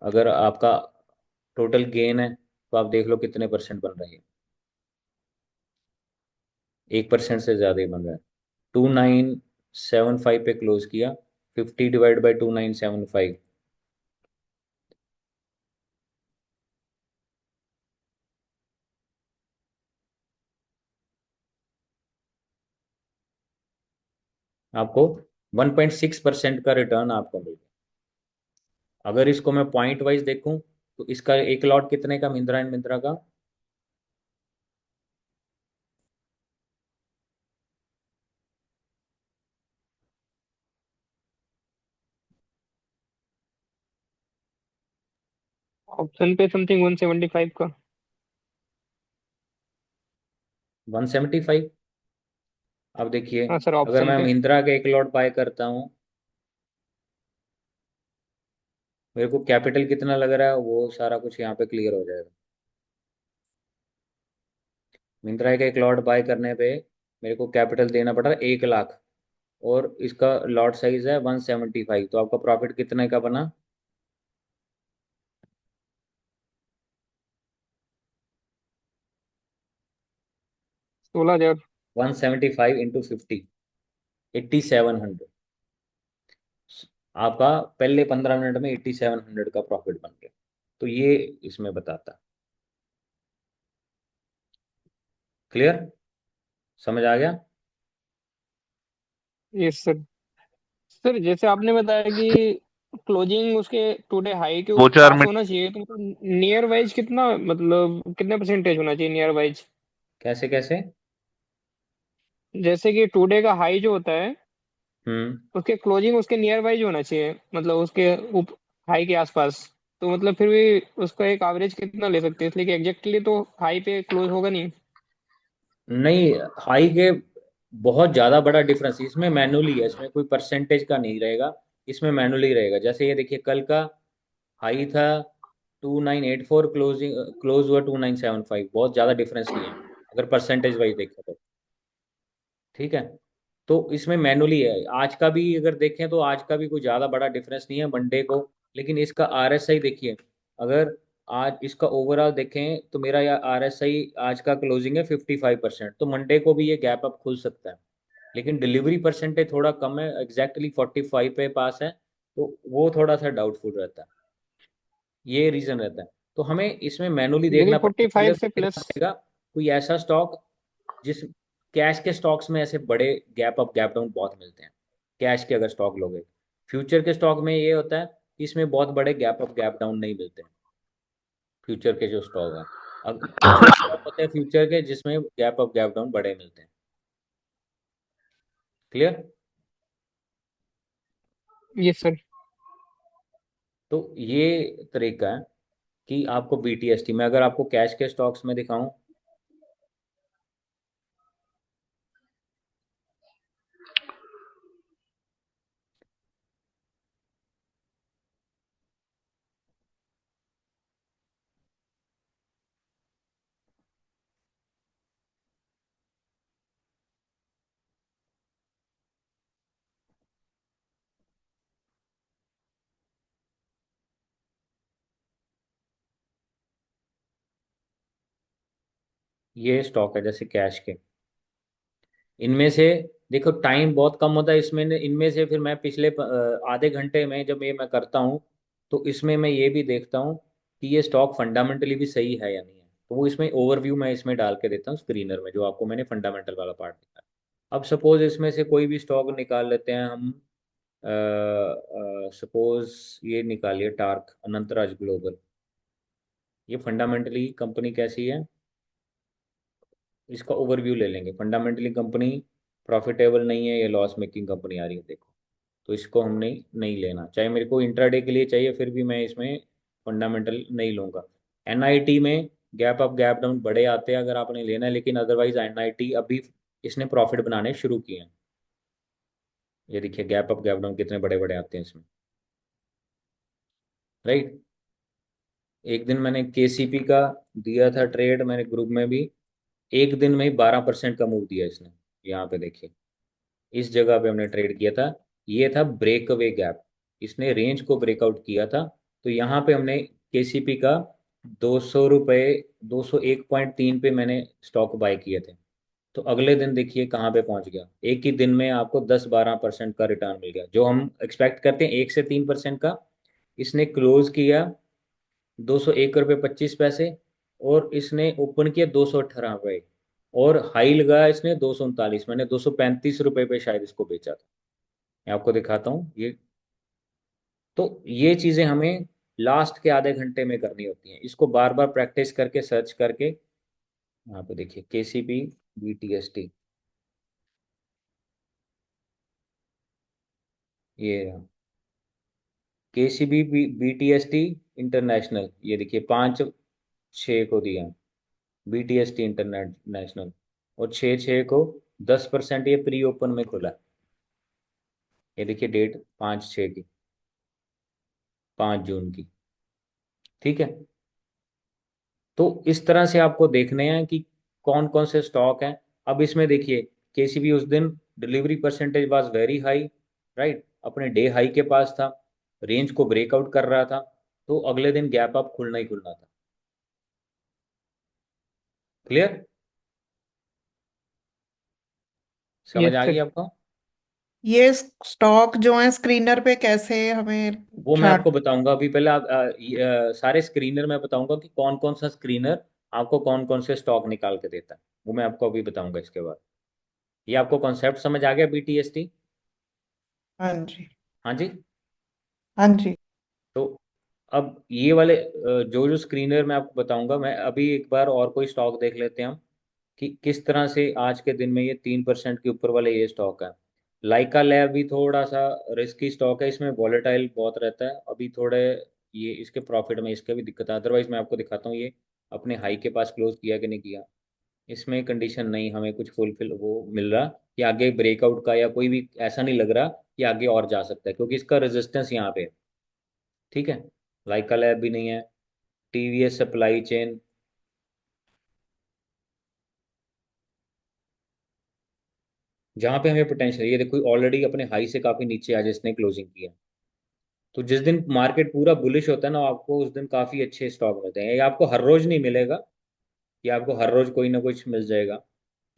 अगर आपका टोटल गेन है तो आप देख लो कितने परसेंट बन रही है। 1% से ज्यादा ही बन रहा है। 2975 पे क्लोज किया, 50 डिवाइड बाई 2975, आपको 1.6% का रिटर्न आपको मिल गया। अगर इसको मैं पॉइंट वाइज देखूं तो इसका एक लॉट कितने का, मिंत्रा एंड मिंत्रा का, ऑप्शन पे समथिंग 175 का। 175। अब देखिए, हाँ सर, अगर ऑप्शन मैं पे। महिंद्रा का एक लॉट बाय करता हूँ, मेरे को कैपिटल कितना लग रहा है वो सारा कुछ यहाँ पे क्लियर हो जाएगा। मिंत्रा का एक लॉट बाय करने पे मेरे को कैपिटल देना पड़ रहा है 1 लाख, और इसका लॉट साइज है 175, तो आपका प्रॉफिट कितने का बना, 16,000। 175 × 50, 8700। आपका पहले 15 मिनट में 8700 का प्रॉफिट बन गया। तो ये इसमें बताता। क्लियर, समझ आ गया। Yes sir. सर जैसे आपने बताया कि क्लोजिंग उसके टुडे हाई के दो चार पास मिनट होना चाहिए, तो मतलब नियर वाइज कितना, मतलब कितने परसेंटेज होना चाहिए नियर वाइज? कैसे कैसे। जैसे कि टुडे का हाई जो होता है, हम्म। उसके क्लोजिंग उसके नियर वाइज होना चाहिए, मतलब उसके हाई के आसपास। तो मतलब फिर भी उसका एक एवरेज कितना ले सकते हैं, इसलिए कि एग्जैक्टली तो हाई पे क्लोज होगा नहीं। नहीं, हाई के बहुत ज्यादा बड़ा डिफरेंस इसमें मैनुअली है, इसमें कोई परसेंटेज का नहीं रहेगा, इसमें मैनुअली रहेगा। जैसे ये देखिए, कल का हाई था 2984, क्लोजिंग क्लोज हुआ 2975, बहुत ज़्यादा डिफरेंस नहीं है अगर परसेंटेज वाइज देखें तो। ठीक है, तो इसमें मैनुअली है। आज का भी अगर देखें तो आज का भी कोई ज़्यादा बड़ा डिफरेंस नहीं है मंडे को। लेकिन इसका आरएसआई देखिए, अगर आज इसका ओवरऑल देखें तो मेरा यह आरएसआई आज का क्लोजिंग है 55%, तो मंडे को भी ये गैप अप खुल सकता है। लेकिन डिलीवरी परसेंटेज थोड़ा कम है, एग्जैक्टली 45 पे पास है, तो वो थोड़ा सा डाउटफुल रहता है। ये रीजन रहता है। तो हमें इसमें मैनुअली यानी देखना फोर्टी पड़ेगा, पहले फाइव तो से देखना प्लस। पड़ेगा कोई ऐसा स्टॉक जिस, कैश के स्टॉक्स में ऐसे बड़े गैप अप गैप डाउन बहुत मिलते हैं। कैश के अगर स्टॉक लोगे, फ्यूचर के स्टॉक में ये होता है कि इसमें बहुत बड़े गैप अप गैप डाउन नहीं मिलते हैं। फ्यूचर के जो स्टॉक है, अब कुछ स्टॉक होते हैं फ्यूचर के जिसमें गैप अप गैप डाउन बड़े मिलते हैं। क्लियर। Yes sir. तो ये तरीका है कि आपको बीटीएसटी में, अगर आपको कैश के स्टॉक्स में दिखाऊं, ये स्टॉक है जैसे कैश के, इनमें से देखो टाइम बहुत कम होता है इसमें, इनमें से फिर मैं पिछले आधे घंटे में जब ये मैं करता हूँ, तो इसमें मैं ये भी देखता हूँ कि ये स्टॉक फंडामेंटली भी सही है या नहीं है। तो वो इसमें ओवरव्यू मैं इसमें डाल के देता हूँ स्क्रीनर में, जो आपको मैंने फंडामेंटल वाला पार्ट दिखाया। अब सपोज इसमें से कोई भी स्टॉक निकाल लेते हैं हम, सपोज ये निकालिए टार्क अनंतराज ग्लोबल। ये फंडामेंटली कंपनी कैसी है, इसका ओवरव्यू ले लेंगे। फंडामेंटली कंपनी प्रॉफिटेबल नहीं है, ये लॉस मेकिंग कंपनी आ रही है देखो। तो इसको हमने नहीं लेना, चाहे मेरे को इंट्राडे के लिए चाहिए फिर भी मैं इसमें फंडामेंटल नहीं लूंगा। एनआईटी में गैप अप गैप डाउन बड़े आते हैं अगर आपने लेना है, लेकिन अदरवाइज एनआईटी अभी इसने प्रॉफिट बनाने शुरू किए हैं। ये देखिए गैप अप गैप डाउन कितने बड़े बड़े आते हैं इसमें, राइट। एक दिन मैंने केसीपी का दिया था ट्रेड मैंने ग्रुप में भी, एक दिन में ही 12% का मूव दिया इसने। यहाँ पे देखिए इस जगह पे हमने ट्रेड किया था, ये था ब्रेक अवे गैप, इसने रेंज को ब्रेकआउट किया था। तो यहाँ पे हमने केसीपी का 200 रुपये, 201.3 पे मैंने स्टॉक बाय किए थे। तो अगले दिन देखिए कहाँ पे पहुंच गया, एक ही दिन में आपको 10-12% का रिटर्न मिल गया, जो हम एक्सपेक्ट करते हैं 1 से 3% का। इसने क्लोज किया 201 रुपये 25 पैसे, और इसने ओपन किया 218 रुपये, और हाई लगाया इसने 239, मैंने 235 रुपये पे शायद इसको बेचा था। मैं आपको दिखाता हूँ ये। तो ये चीजें हमें लास्ट के आधे घंटे में करनी होती हैं, इसको बार बार प्रैक्टिस करके सर्च करके। यहाँ पे देखिए केसीबी बीटीएसटी, ये केसीबी बीटीएसटी इंटरनेशनल, ये देखिए 5/6 को दिया, बीटीएसटी इंटरनेशनल, और 6/6 को 10% ये प्री ओपन में खुला। ये देखिए डेट 5/6 की, 5 जून की, ठीक है। तो इस तरह से आपको देखने हैं कि कौन कौन से स्टॉक हैं। अब इसमें देखिए केसीबी उस दिन delivery percentage was very high, right, अपने डे हाई के पास था, रेंज को ब्रेकआउट कर रहा था, तो अगले दिन गैप अप खुलना ही खुलना था। क्लियर, समझ यस आ गई सर। आपको? ये स्टॉक जो है स्क्रीनर पे कैसे हमें वो मैं आपको चार्ट? बताऊंगा अभी, पहले आप सारे स्क्रीनर मैं बताऊंगा कि कौन कौन सा स्क्रीनर आपको कौन कौन से स्टॉक निकाल के देता है, वो मैं आपको अभी बताऊंगा इसके बाद। ये आपको कॉन्सेप्ट समझ आ गया बीटीएसटी? हाँ जी। हाँ जी। हाँ जी। तो अब ये वाले जो जो स्क्रीनर मैं आपको बताऊंगा, मैं अभी एक बार और कोई स्टॉक देख लेते हैं हम, कि किस तरह से आज के दिन में ये 3% के ऊपर वाले ये स्टॉक है। लाइका लैब भी थोड़ा सा रिस्की स्टॉक है, इसमें वॉलेटाइल बहुत रहता है अभी थोड़े, ये इसके प्रॉफिट में इसका भी दिक्कत है। अदरवाइज मैं आपको दिखाता हूँ ये अपने हाई के पास क्लोज किया कि नहीं किया। इसमें कंडीशन नहीं हमें कुछ फुलफिल वो मिल रहा कि आगे ब्रेकआउट का, या कोई भी ऐसा नहीं लग रहा कि आगे और जा सकता है, क्योंकि इसका रेजिस्टेंस यहाँ पे है, ठीक है। लाइका लैब भी नहीं है, टीवीएस सप्लाई चेन, जहां पे हमें पोटेंशियल, ये देखो ऑलरेडी अपने हाई से काफी नीचे आज इसने क्लोजिंग किया। तो जिस दिन मार्केट पूरा बुलिश होता है ना, आपको उस दिन काफी अच्छे स्टॉक मिलते हैं। ये आपको हर रोज नहीं मिलेगा, ये आपको हर रोज कोई ना कुछ मिल जाएगा।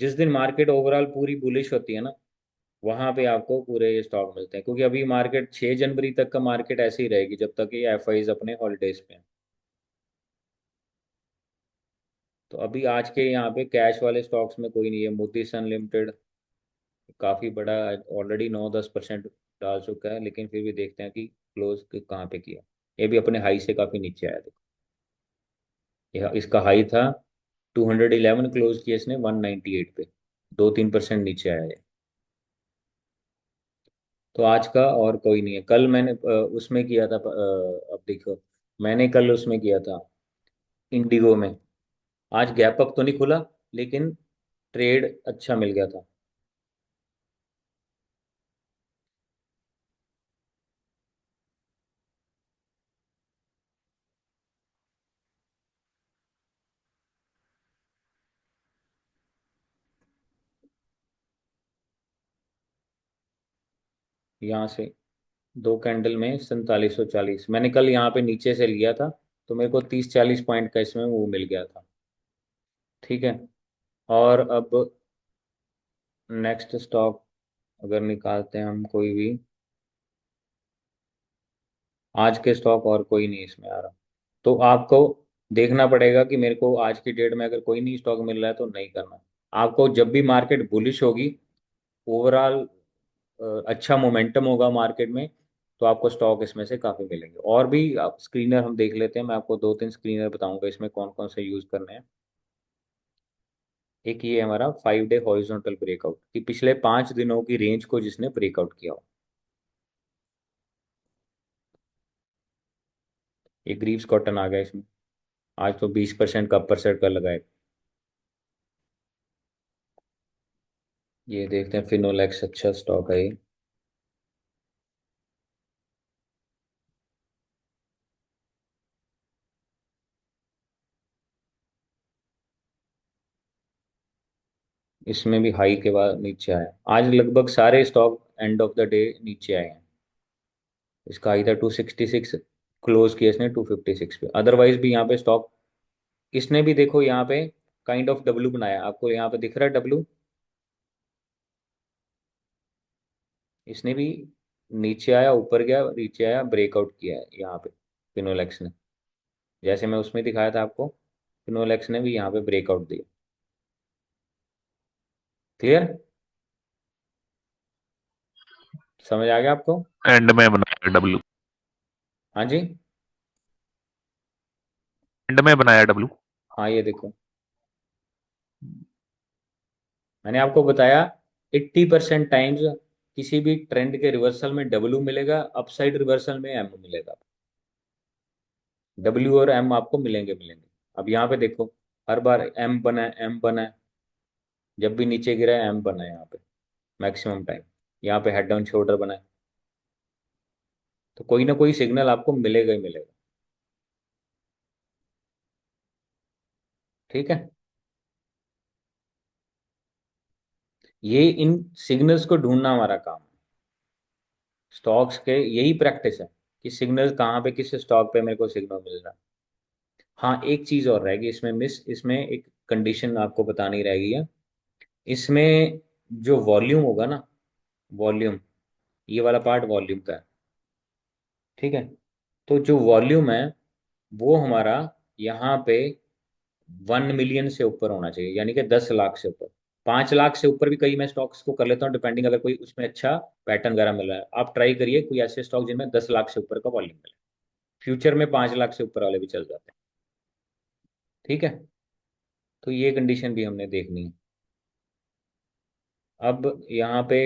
जिस दिन मार्केट ओवरऑल पूरी बुलिश होती है ना, वहां पे आपको पूरे ये स्टॉक मिलते हैं, क्योंकि अभी मार्केट 6 जनवरी तक का मार्केट ऐसे ही रहेगी जब तक ये एफआईज अपने हॉलीडेज पे हैं। तो अभी आज के यहाँ पे कैश वाले स्टॉक्स में कोई नहीं है। मोती सन लिमिटेड काफी बड़ा, ऑलरेडी 9-10% डाल चुका है, लेकिन फिर भी देखते हैं कि क्लोज कहाँ पे किया। ये भी अपने हाई से काफी नीचे आया, देखो यह इसका हाई था 211, क्लोज किया इसने 198 पे, 2-3% नीचे आया है। तो आज का और कोई नहीं है। कल मैंने उसमें किया था, अब देखो मैंने कल उसमें किया था इंडिगो में। आज गैप अप तो नहीं खुला, लेकिन ट्रेड अच्छा मिल गया था। यहाँ से 2 कैंडल में 4740, मैंने कल यहाँ पे नीचे से लिया था, तो मेरे को 30-40 पॉइंट का इसमें वो मिल गया था, ठीक है। और अब नेक्स्ट स्टॉक अगर निकालते हैं हम कोई भी, आज के स्टॉक और कोई नहीं इसमें आ रहा, तो आपको देखना पड़ेगा कि मेरे को आज की डेट में अगर कोई नहीं स्टॉक मिल रहा है तो नहीं करना। आपको जब भी मार्केट बुलिश होगी, ओवरऑल अच्छा मोमेंटम होगा मार्केट में, तो आपको स्टॉक इसमें से काफ़ी मिलेंगे। और भी आप स्क्रीनर हम देख लेते हैं, मैं आपको दो तीन स्क्रीनर बताऊंगा इसमें कौन कौन से यूज़ करने हैं। एक ये हमारा 5 डे हॉरिजॉन्टल ब्रेकआउट, कि पिछले 5 दिनों की रेंज को जिसने ब्रेकआउट किया हो। ये ग्रीव्स कॉटन आ गया इसमें, आज तो 20% का अपर सेट का लगाए। ये देखते हैं फिनोलेक्स, अच्छा स्टॉक है ये। इसमें भी हाई के बाद नीचे आया, आज लगभग सारे stock end of the day नीचे आए हैं। इसका हाई था 266, क्लोज किया इसने 256 पे। अदरवाइज भी यहाँ पे स्टॉक, इसने भी देखो यहाँ पे काइंड ऑफ डब्ल्यू बनाया, आपको यहाँ पे दिख रहा है डब्ल्यू। इसने भी नीचे आया, ऊपर गया, नीचे आया, ब्रेकआउट किया है यहाँ पे फिनोलेक्स ने। जैसे मैं उसमें दिखाया था आपको, फिनोलेक्स ने भी यहाँ पे ब्रेकआउट दिया। क्लियर, समझ आ गया आपको? एंड में बनाया डब्ल्यू। हाँ जी। एंड में बनाया डब्ल्यू। हाँ ये देखो, मैंने आपको बताया 80% टाइम्स किसी भी ट्रेंड के रिवर्सल में डब्ल्यू मिलेगा, अपसाइड रिवर्सल में एम मिलेगा। डब्ल्यू और एम आपको मिलेंगे मिलेंगे। अब यहाँ पे देखो, हर बार एम बना है, एम बना है, जब भी नीचे गिरा है एम बना है यहाँ पे मैक्सिमम टाइम। यहाँ पे हेड डाउन शोल्डर बना है, तो कोई ना कोई सिग्नल आपको मिलेगा ही मिलेगा। ठीक है, ये इन सिग्नल्स को ढूंढना हमारा काम है। स्टॉक्स के यही प्रैक्टिस है कि सिग्नल कहाँ पे, किस स्टॉक पे मेरे को सिग्नल मिल रहा है। हाँ एक चीज और रहेगी इसमें मिस, इसमें एक कंडीशन आपको बतानी रहेगी है। इसमें जो वॉल्यूम होगा ना, वॉल्यूम, ये वाला पार्ट वॉल्यूम का है। ठीक है, तो जो वॉल्यूम है वो हमारा यहाँ पे 1 मिलियन से ऊपर होना चाहिए, यानी कि 10 लाख से ऊपर। 5 लाख से ऊपर भी कई मैं स्टॉक्स को कर लेता हूँ डिपेंडिंग, अगर कोई उसमें अच्छा पैटर्न वगैरह मिल रहा है। आप ट्राई करिए कोई ऐसे स्टॉक जिनमें 10 लाख से ऊपर का वॉल्यूम मिले। फ्यूचर में 5 लाख से ऊपर वाले भी चल जाते हैं। ठीक है, तो ये कंडीशन भी हमने देखनी है। अब यहाँ पे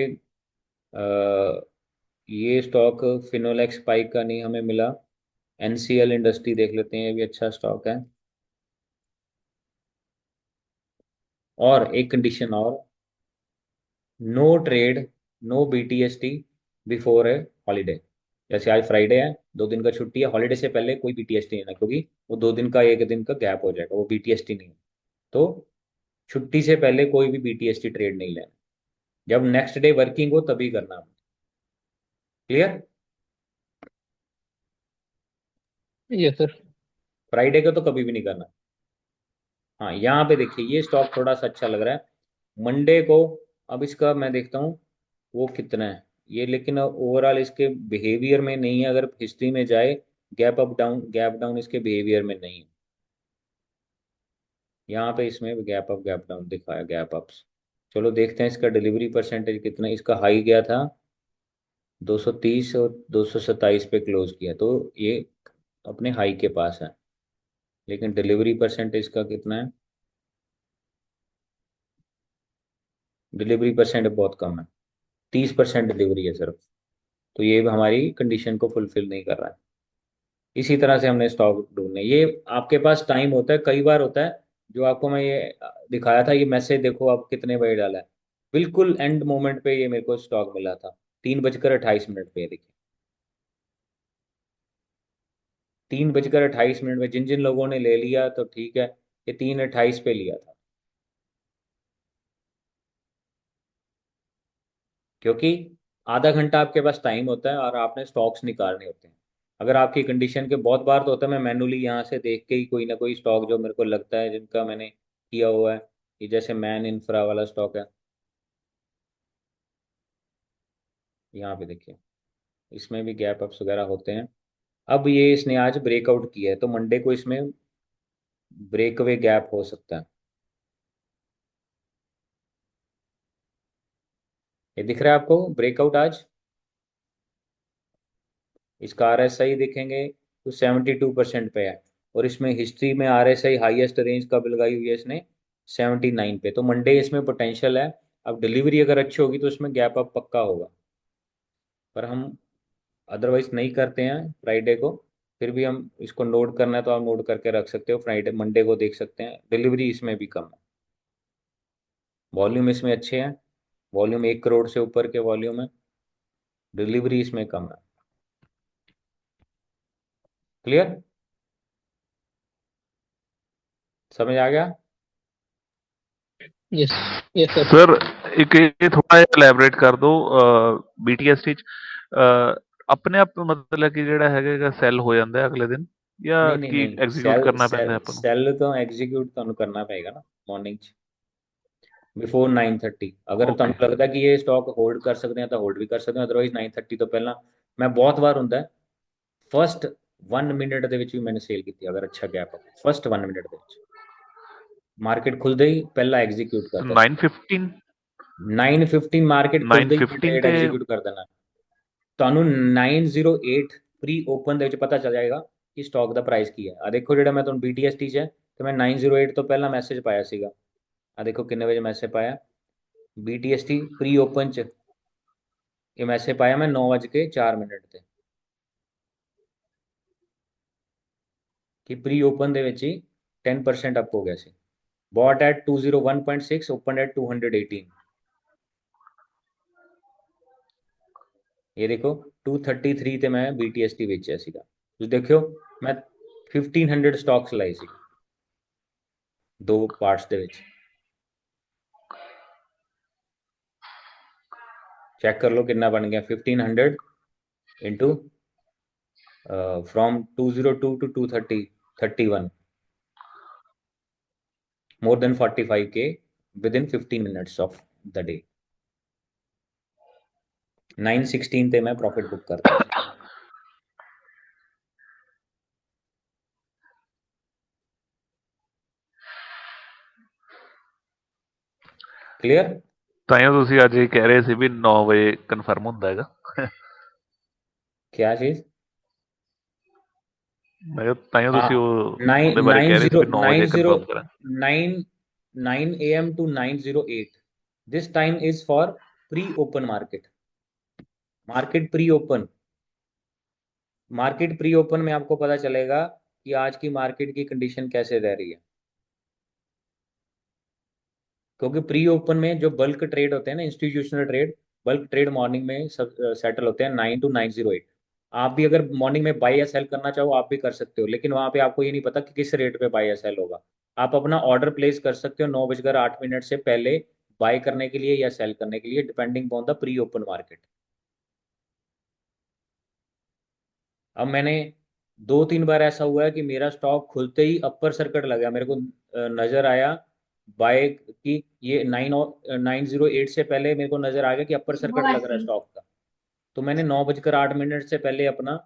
ये स्टॉक फिनोलेक्स स्पाइक का नहीं हमें मिला, एनसीएल इंडस्ट्री देख लेते हैं, ये भी अच्छा स्टॉक है। और एक कंडीशन और, no trade, no BTST before a holiday. जैसे आज फ्राइडे है, 2 दिन का छुट्टी है, हॉलीडे से पहले कोई बीटीएसटी नहीं है, क्योंकि वो 2 दिन का 1 दिन का गैप हो जाएगा, वो बीटीएसटी नहीं है। तो छुट्टी से पहले कोई भी बीटीएसटी ट्रेड नहीं लेना, जब नेक्स्ट डे वर्किंग हो तभी करना। Clear, yes sir. फ्राइडे का तो कभी भी नहीं करना। हाँ यहाँ पे देखिए ये स्टॉक थोड़ा सा अच्छा लग रहा है मंडे को। अब इसका मैं देखता हूँ वो कितना है ये, लेकिन ओवरऑल इसके बिहेवियर में नहीं है, अगर हिस्ट्री में जाए, gap up down, gap down इसके बिहेवियर में नहीं है। यहाँ पे इसमें गैप डाउन दिखाया, गैप अप्स। चलो देखते हैं इसका डिलीवरी परसेंटेज कितना। इसका हाई गया था 230 और 227 पे क्लोज किया, तो ये अपने हाई के पास है। लेकिन डिलीवरी परसेंटेज का कितना है, डिलीवरी परसेंट बहुत कम है, 30% डिलीवरी है सिर्फ। तो ये हमारी कंडीशन को फुलफिल नहीं कर रहा है। इसी तरह से हमने स्टॉक ढूंढने, ये आपके पास टाइम होता है, कई बार होता है जो आपको मैं ये दिखाया था, ये मैसेज देखो आप कितने बजे डाला है, बिल्कुल एंड मोमेंट पे ये मेरे को स्टॉक मिला था, 3:28 पे। ये देखिए 3:28 में जिन जिन लोगों ने ले लिया तो ठीक है, ये 3:28 पे लिया था, क्योंकि आधा घंटा आपके पास टाइम होता है और आपने स्टॉक्स निकालने होते हैं। अगर आपकी कंडीशन के बहुत बार तो होता है मैं मैनुअली यहाँ से देख के ही कोई ना कोई स्टॉक जो मेरे को लगता है जिनका मैंने किया हुआ है, ये जैसे मैन इंफ्रा वाला स्टॉक है, यहाँ पे देखिए इसमें भी गैप अप्स वगैरह होते हैं। अब ये इसने आज ब्रेकआउट किया है तो मंडे को इसमें ब्रेकअवे गैप हो सकता है। ये दिख रहा है आपको ब्रेकआउट आज? इसका आरएसआई देखेंगे तो 72% पे है, और इसमें हिस्ट्री में आरएसआई हाईएस्ट रेंज कब लगाई हुई है इसने? 79 पे। तो मंडे इसमें पोटेंशियल है। अब डिलीवरी अगर अच्छी होगी तो इसमें गैप अप पक्का होगा, पर हम अदरवाइज नहीं करते हैं फ्राइडे को। फिर भी हम इसको नोट करना है तो आप नोट करके रख सकते हो, फ्राइडे मंडे को देख सकते हैं। डिलीवरी इसमें भी कम है, वॉल्यूम इसमें अच्छे हैं, वॉल्यूम 1 करोड़ से ऊपर के वॉल्यूम है, डिलीवरी इसमें कम है। क्लियर? समझ आ गया? Yes, yes sir. सर एक ये थोड़ा एलैबोरेट कर दो। BTST ਆਪਣੇ ਆਪ ਮਤਲਬ ਕਿ ਜਿਹੜਾ ਹੈਗਾ ਸੈੱਲ ਹੋ ਜਾਂਦਾ ਹੈ ਅਗਲੇ ਦਿਨ, ਜਾਂ नहीं नहीं ਕੀ नहीं, ਐਗਜ਼ੀਕਿਊਟ सेल ਕਰਨਾ ਪੈਂਦਾ सेल ਆਪਾਂ ਨੂੰ? सेल तो एग्जीक्यूट ਤੁਹਾਨੂੰ करना पेगा ना मॉर्निंग च बिफोर 9:30। अगर ਓਕੇ। ਤੁਹਾਨੂੰ लगता कि ये स्टॉक होल्ड कर सकते हैं तो होल्ड भी कर सकते हैं, अदरवाइज 9:30 तो पहला। मैं बहुत बार ਹੁੰਦਾ फर्स्ट 1 मिनट ਦੇ ਵਿੱਚ ਵੀ मैंने सेल की, अगर अच्छा गैप फर्स्ट 1 मिनट ਦੇ ਵਿੱਚ मार्केट खुलते ही पहला एग्जीक्यूट कर देना। 9:15 9:15 ਮਾਰਕੀਟ ਖੁੱਲਦੇ ਹੀ ਮੈਂ 9:15 ਟ੍ਰੇਡ ਤੇ ਐਗਜ਼ੀਕਿਊਟ ਕਰ ਦੇਣਾ। ਤੁਹਾਨੂੰ 908 ਪ੍ਰੀ ਓਪਨ ਦੇ ਵਿੱਚ ਪਤਾ ਚੱਲ ਜਾਏਗਾ ਕਿ ਸਟਾਕ ਦਾ ਪ੍ਰਾਈਸ ਕੀ ਹੈ। ਆ ਦੇਖੋ ਜਿਹੜਾ ਮੈਂ ਤੁਹਾਨੂੰ BTST 'ਚ ਹੈ ਤੇ ਮੈਂ 908 ਤੋਂ ਪਹਿਲਾਂ ਮੈਸੇਜ ਪਾਇਆ ਸੀਗਾ। ਆ ਦੇਖੋ ਕਿੰਨੇ ਵਜੇ ਮੈਸੇਜ ਪਾਇਆ BTST ਪ੍ਰੀ ਓਪਨ 'ਚ। ਇਹ ਮੈਸੇਜ ਪਾਇਆ ਮੈਂ 9:04 ਤੇ, ਕਿ ਪ੍ਰੀ ਓਪਨ ਦੇ ਵਿੱਚ ਹੀ 10% ਅਪ ਹੋ ਗਿਆ ਸੀ। ਬॉट ਐਟ 201.6, ओपन एट 218। ये देखो 233 ਤੇ ਮੈਂ BTST ਵੇਚਿਆ ਸੀਗਾ। ਤੁਸੀਂ ਦੇਖਿਓ ਮੈਂ 1500 ਸਟਾਕਸ ਲਾਏ ਸੀ ਦੋ ਪਾਰਟਸ ਦੇ ਵਿੱਚ। ਚੈੱਕ ਕਰ ਲਓ ਕਿੰਨਾ ਬਣ ਗਿਆ 1500 into from 202 to 230 31, more than 45K within 15 minutes of the day। 916 ਤੇ ਮੈਂ प्रॉफिट बुक कर दिया ਸੀ। क्लियर? ਤਾਂ ਹੀ ਤੁਸੀਂ ਅੱਜ ਇਹ ਕਹਿ ਰਹੇ ਸੀ ਵੀ 9 ਵਜੇ ਕਨਫਰਮ ਹੁੰਦਾ ਹੈਗਾ। क्या चीज? ਮੈਂ ਕਿਹਾ ਤਾਂ ਹੀ ਤੁਸੀਂ नाइन ਉਹਦੇ ਬਾਰੇ ਕਹਿ ਰਹੇ ਸੀ ਵੀ 9 नाइन ਵਜੇ जीरो ਕਨਫਰਮ ਕਰਾਂ। 9 AM to 908, this time is for pre open market। Market pre open, market pre open में आपको पता चलेगा कि आज की मार्केट की कंडीशन कैसे रह रही है, क्योंकि प्री ओपन में जो बल्क ट्रेड होते हैं ना, institutional trade, bulk trade morning में सब सेटल होते हैं 9 to 908। आप भी अगर मॉर्निंग में बाई या सेल करना चाहो आप भी कर सकते हो, लेकिन वहां पे आपको ये नहीं पता कि किस रेट पे बाई या सेल होगा। आप अपना ऑर्डर प्लेस कर सकते हो 9:08 से पहले बाय करने के लिए या सेल करने के लिए, depending on the pre open market. अब मैंने 2-3 बार ऐसा हुआ है कि मेरा स्टॉक खुलते ही अपर सर्किट लगा, मेरे को नजर आया बाय की ये 908 से पहले मेरे को नजर आ गया कि अपर सर्किट लग रहा है स्टॉक का, तो मैंने 9:08 से पहले अपना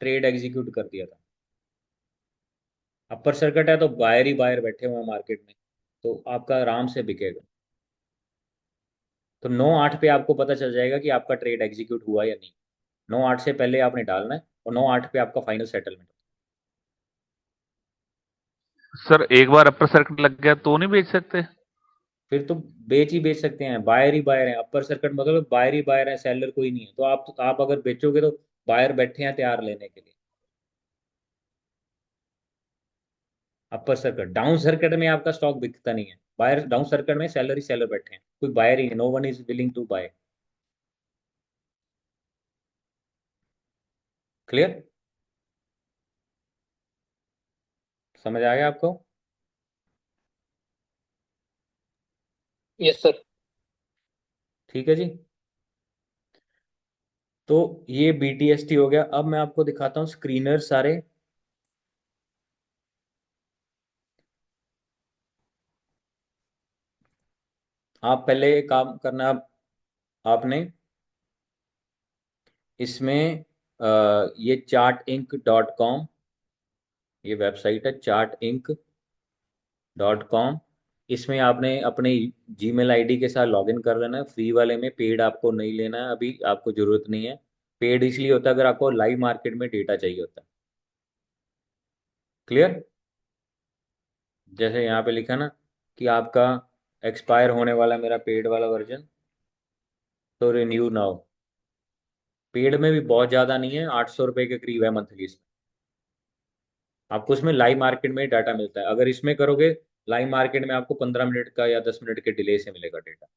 ट्रेड एग्जीक्यूट कर दिया था। अपर सर्किट है तो बायर ही बायर बैठे हुए हैं मार्केट में, तो आपका आराम से बिकेगा। तो 9:08 पे आपको पता चल जाएगा कि आपका ट्रेड एग्जीक्यूट हुआ या नहीं। 9:08 से पहले आपने डालना है और 9:08 पे आपका फाइनल सेटलमेंट। सर एक बार अपर सर्किट लग गया तो नहीं बेच सकते? फिर तो बेच ही बेच सकते हैं, बायर ही बायर है। अपर सर्किट मतलब बायर ही बायर है, सेलर कोई नहीं है। तो आप अगर बेचोगे तो बायर बैठे हैं तैयार लेने के लिए। अपर सर्किट, डाउन सर्किट में आपका स्टॉक बिकता नहीं है। बायर डाउन सर्किट में सेलर ही सेलर बैठे हैं, कोई बायर ही है, no one is willing to buy. Clear? समझ आ गया आपको? Yes sir. ठीक है जी। तो ये BTST हो गया। अब मैं आपको दिखाता हूँ स्क्रीनर सारे। आप पहले एक काम करना, आपने इसमें ये chartinc.com, ये वेबसाइट है chartinc.com। इसमें आपने अपने जीमेल आईडी के साथ लॉगिन कर लेना है। फ्री वाले में, पेड आपको नहीं लेना है, अभी आपको जरूरत नहीं है। पेड इसलिए होता है अगर आपको लाइव मार्केट में डेटा चाहिए होता है। क्लियर? जैसे यहाँ पे लिखा ना कि आपका एक्सपायर होने वाला है मेरा पेड वाला वर्जन, तो रिन्यू नाउ। पेड में भी बहुत ज़्यादा नहीं है, 800 रुपये के करीब है मंथली। आपको उसमें लाइव मार्केट में डाटा मिलता है। अगर इसमें करोगे लाइव मार्केट में, आपको 15 मिनट का या 10 मिनट के डिले से मिलेगा डेटा।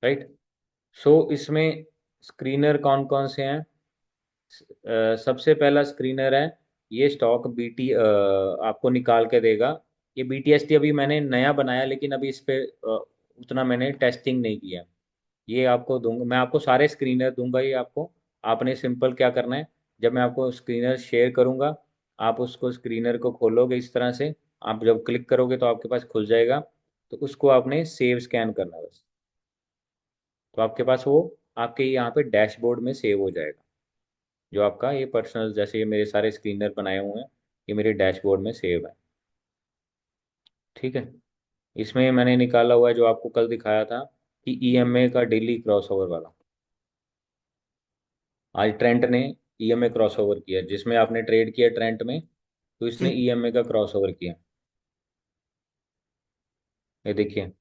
राइट। सो इसमें स्क्रीनर कौन कौन से हैं? सबसे पहला स्क्रीनर है ये स्टॉक बीटी, आपको निकाल के देगा। ये बीटीएसटी अभी मैंने नया बनाया, लेकिन अभी इस पे उतना मैंने टेस्टिंग नहीं किया। ये आपको दूंगा, मैं आपको सारे स्क्रीनर दूंगा ये आपको। आपने सिंपल क्या करना है, जब मैं आपको स्क्रीनर शेयर करूंगा, आप उसको स्क्रीनर को खोलोगे इस तरह से। आप जब क्लिक करोगे तो आपके पास खुल जाएगा, तो उसको आपने सेव स्कैन करना है बस। तो आपके पास वो आपके यहाँ पे डैशबोर्ड में सेव हो जाएगा। जो आपका ये पर्सनल, जैसे ये मेरे सारे स्क्रीनर बनाए हुए हैं, ये मेरे डैशबोर्ड में सेव है। ठीक है। इसमें मैंने निकाला हुआ है जो आपको कल दिखाया था कि ईएमए का डेली क्रॉसओवर वाला। आज ट्रेंट ने ईएमए क्रॉसओवर किया, जिसमें आपने ट्रेड किया ट्रेंट में, तो इसने जी। ईएमए का क्रॉसओवर किया। ये देखिए,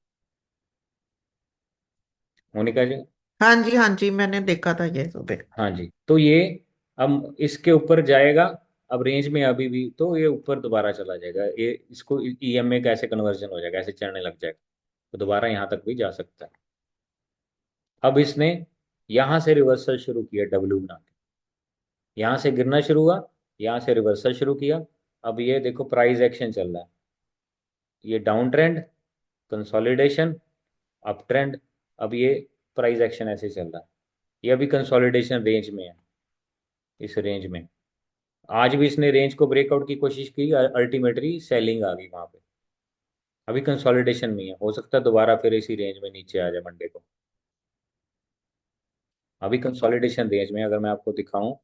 मोनिका जी। हाँ जी मैंने देखा था ये सुबह। हाँ जी, तो ये अब इसके ऊपर जाएगा। अब रेंज में अभी भी, तो ये ऊपर दोबारा चला जाएगा। ये इसको ईएमए का ऐसे कन्वर्जन हो जाएगा, ऐसे चढ़ने लग जाएगा, तो दोबारा यहाँ तक भी जा सकता है। अब इसने यहाँ से रिवर्सल शुरू किया डब्ल्यू बना के, यहाँ से गिरना शुरू हुआ, यहाँ से रिवर्सल शुरू किया। अब ये देखो प्राइस एक्शन चल रहा है, ये down trend, consolidation, up trend. अब ये प्राइस एक्शन ऐसे चल रहा है। ये अभी कंसोलिडेशन रेंज में है, इस रेंज में। आज भी इसने रेंज को ब्रेकआउट की कोशिश की, अल्टीमेटली सेलिंग आ गई वहां पे। अभी कंसोलिडेशन में है, हो सकता है दोबारा फिर इसी रेंज में नीचे आ जाए मंडे को। अभी कंसोलिडेशन रेंज में, अगर मैं आपको दिखाऊं,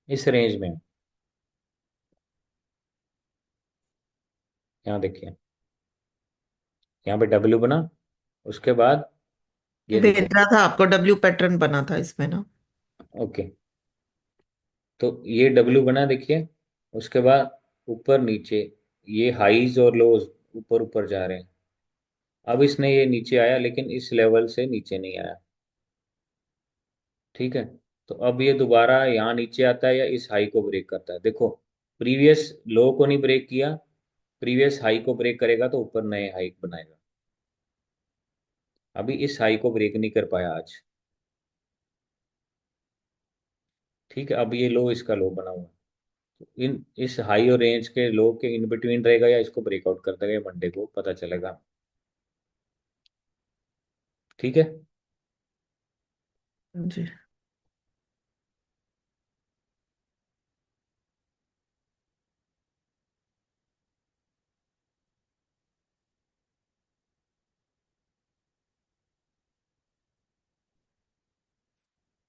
इस रेंज में है। यहाँ देखिए, यहाँ पे डब्ल्यू बना, उसके बाद ये देखिए। भेजा था आपको, डब्ल्यू पैटर्न बना था इसमें ना। ओके, तो ये डब्ल्यू बना देखिए, उसके बाद ऊपर नीचे, ये हाईज और लोज ऊपर ऊपर जा रहे हैं। अब इसने ये नीचे आया, लेकिन इस लेवल से नीचे नहीं आया। ठीक है। तो अब ये दोबारा यहाँ नीचे आता है या इस हाई को ब्रेक करता है। देखो, प्रीवियस लो को नहीं ब्रेक किया, प्रीवियस हाई को ब्रेक करेगा तो ऊपर नए हाई बनाएगा। अभी इस हाई को ब्रेक नहीं कर पाया आज। ठीक है, अब ये लो, इसका लो बना हुआ है। इन इस हाई और रेंज के लो के इन बिटवीन रहेगा, या इसको ब्रेकआउट कर देगा, मंडे को पता चलेगा। ठीक है। जी।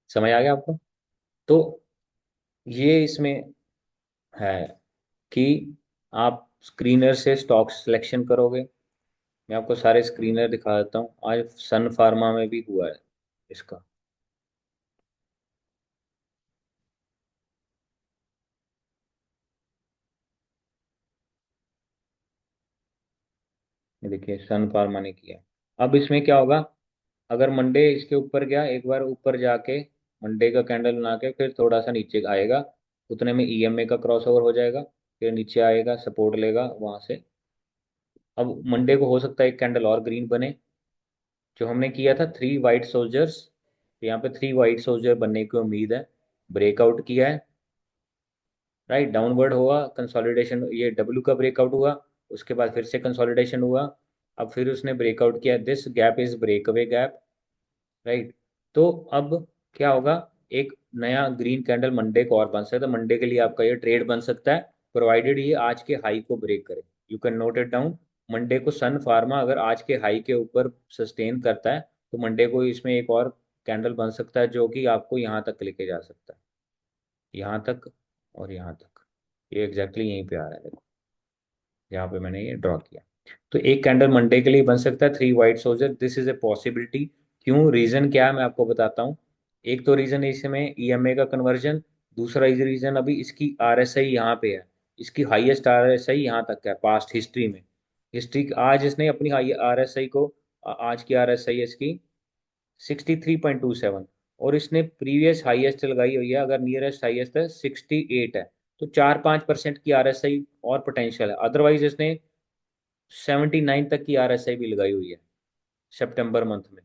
समझ आ गया आपको? तो ये इसमें है कि आप स्क्रीनर से स्टॉक सिलेक्शन करोगे। मैं आपको सारे स्क्रीनर दिखा देता हूँ। आज सन फार्मा में भी हुआ है इसका। ये देखिए, सन फार्मा ने किया। अब इसमें क्या होगा, अगर मंडे इसके ऊपर गया, एक बार ऊपर जाके मंडे का कैंडल बना के फिर थोड़ा सा नीचे आएगा, उतने में ईएमए का क्रॉस ओवर हो जाएगा, फिर नीचे आएगा, सपोर्ट लेगा वहां से। अब मंडे को हो सकता है एक कैंडल और ग्रीन बने, जो हमने किया था 3 वाइट सोल्जर्स। यहाँ पे 3 वाइट सोल्जर बनने की उम्मीद है। ब्रेकआउट किया है, राइट, डाउनवर्ड हुआ कंसोलिडेशन, ये डब्ल्यू का ब्रेकआउट हुआ, उसके बाद फिर से कंसोलिडेशन हुआ, अब फिर उसने ब्रेकआउट किया, this gap is break away gap, right. तो अब क्या होगा, एक नया ग्रीन कैंडल मंडे को और बन सकता है, मंडे के लिए आपका ये ट्रेड बन सकता है, प्रोवाइडेड ये आज के हाई को ब्रेक करे। You can note it down, Monday को सन फार्मा अगर आज के हाई के ऊपर सस्टेन करता है तो मंडे को इसमें एक और कैंडल बन सकता है जो कि आपको यहाँ तक लेके जा सकता है, यहाँ तक और यहाँ तक, ये एग्जैक्टली यहीं पे आ रहा है देखो, यहाँ पे मैंने ये ड्रॉ किया। तो एक कैंडल मंडे के लिए बन सकता है, three white soldier, this is a possibility. क्यों, रीजन क्या है मैं आपको बताता हूँ। एक तो रीजन है इसमें ईएमए का कन्वर्जन, दूसरा रीजन अभी इसकी आरएसआई यहाँ पे है, इसकी हाईएस्ट आरएसआई यहाँ तक है पास्ट हिस्ट्री में, हिस्ट्री आज इसने अपनी हाई आरएसआई को, आज की आरएसआई इसकी 63.27, और इसने प्रीवियस हाईएस्ट लगाई हुई है, अगर नियरेस्ट हाईएस्ट है 68 है, तो 4-5% की आरएसआई और पोटेंशियल है, अदरवाइज इसने 79 तक की आरएसआई भी लगाई हुई है सितंबर मंथ में,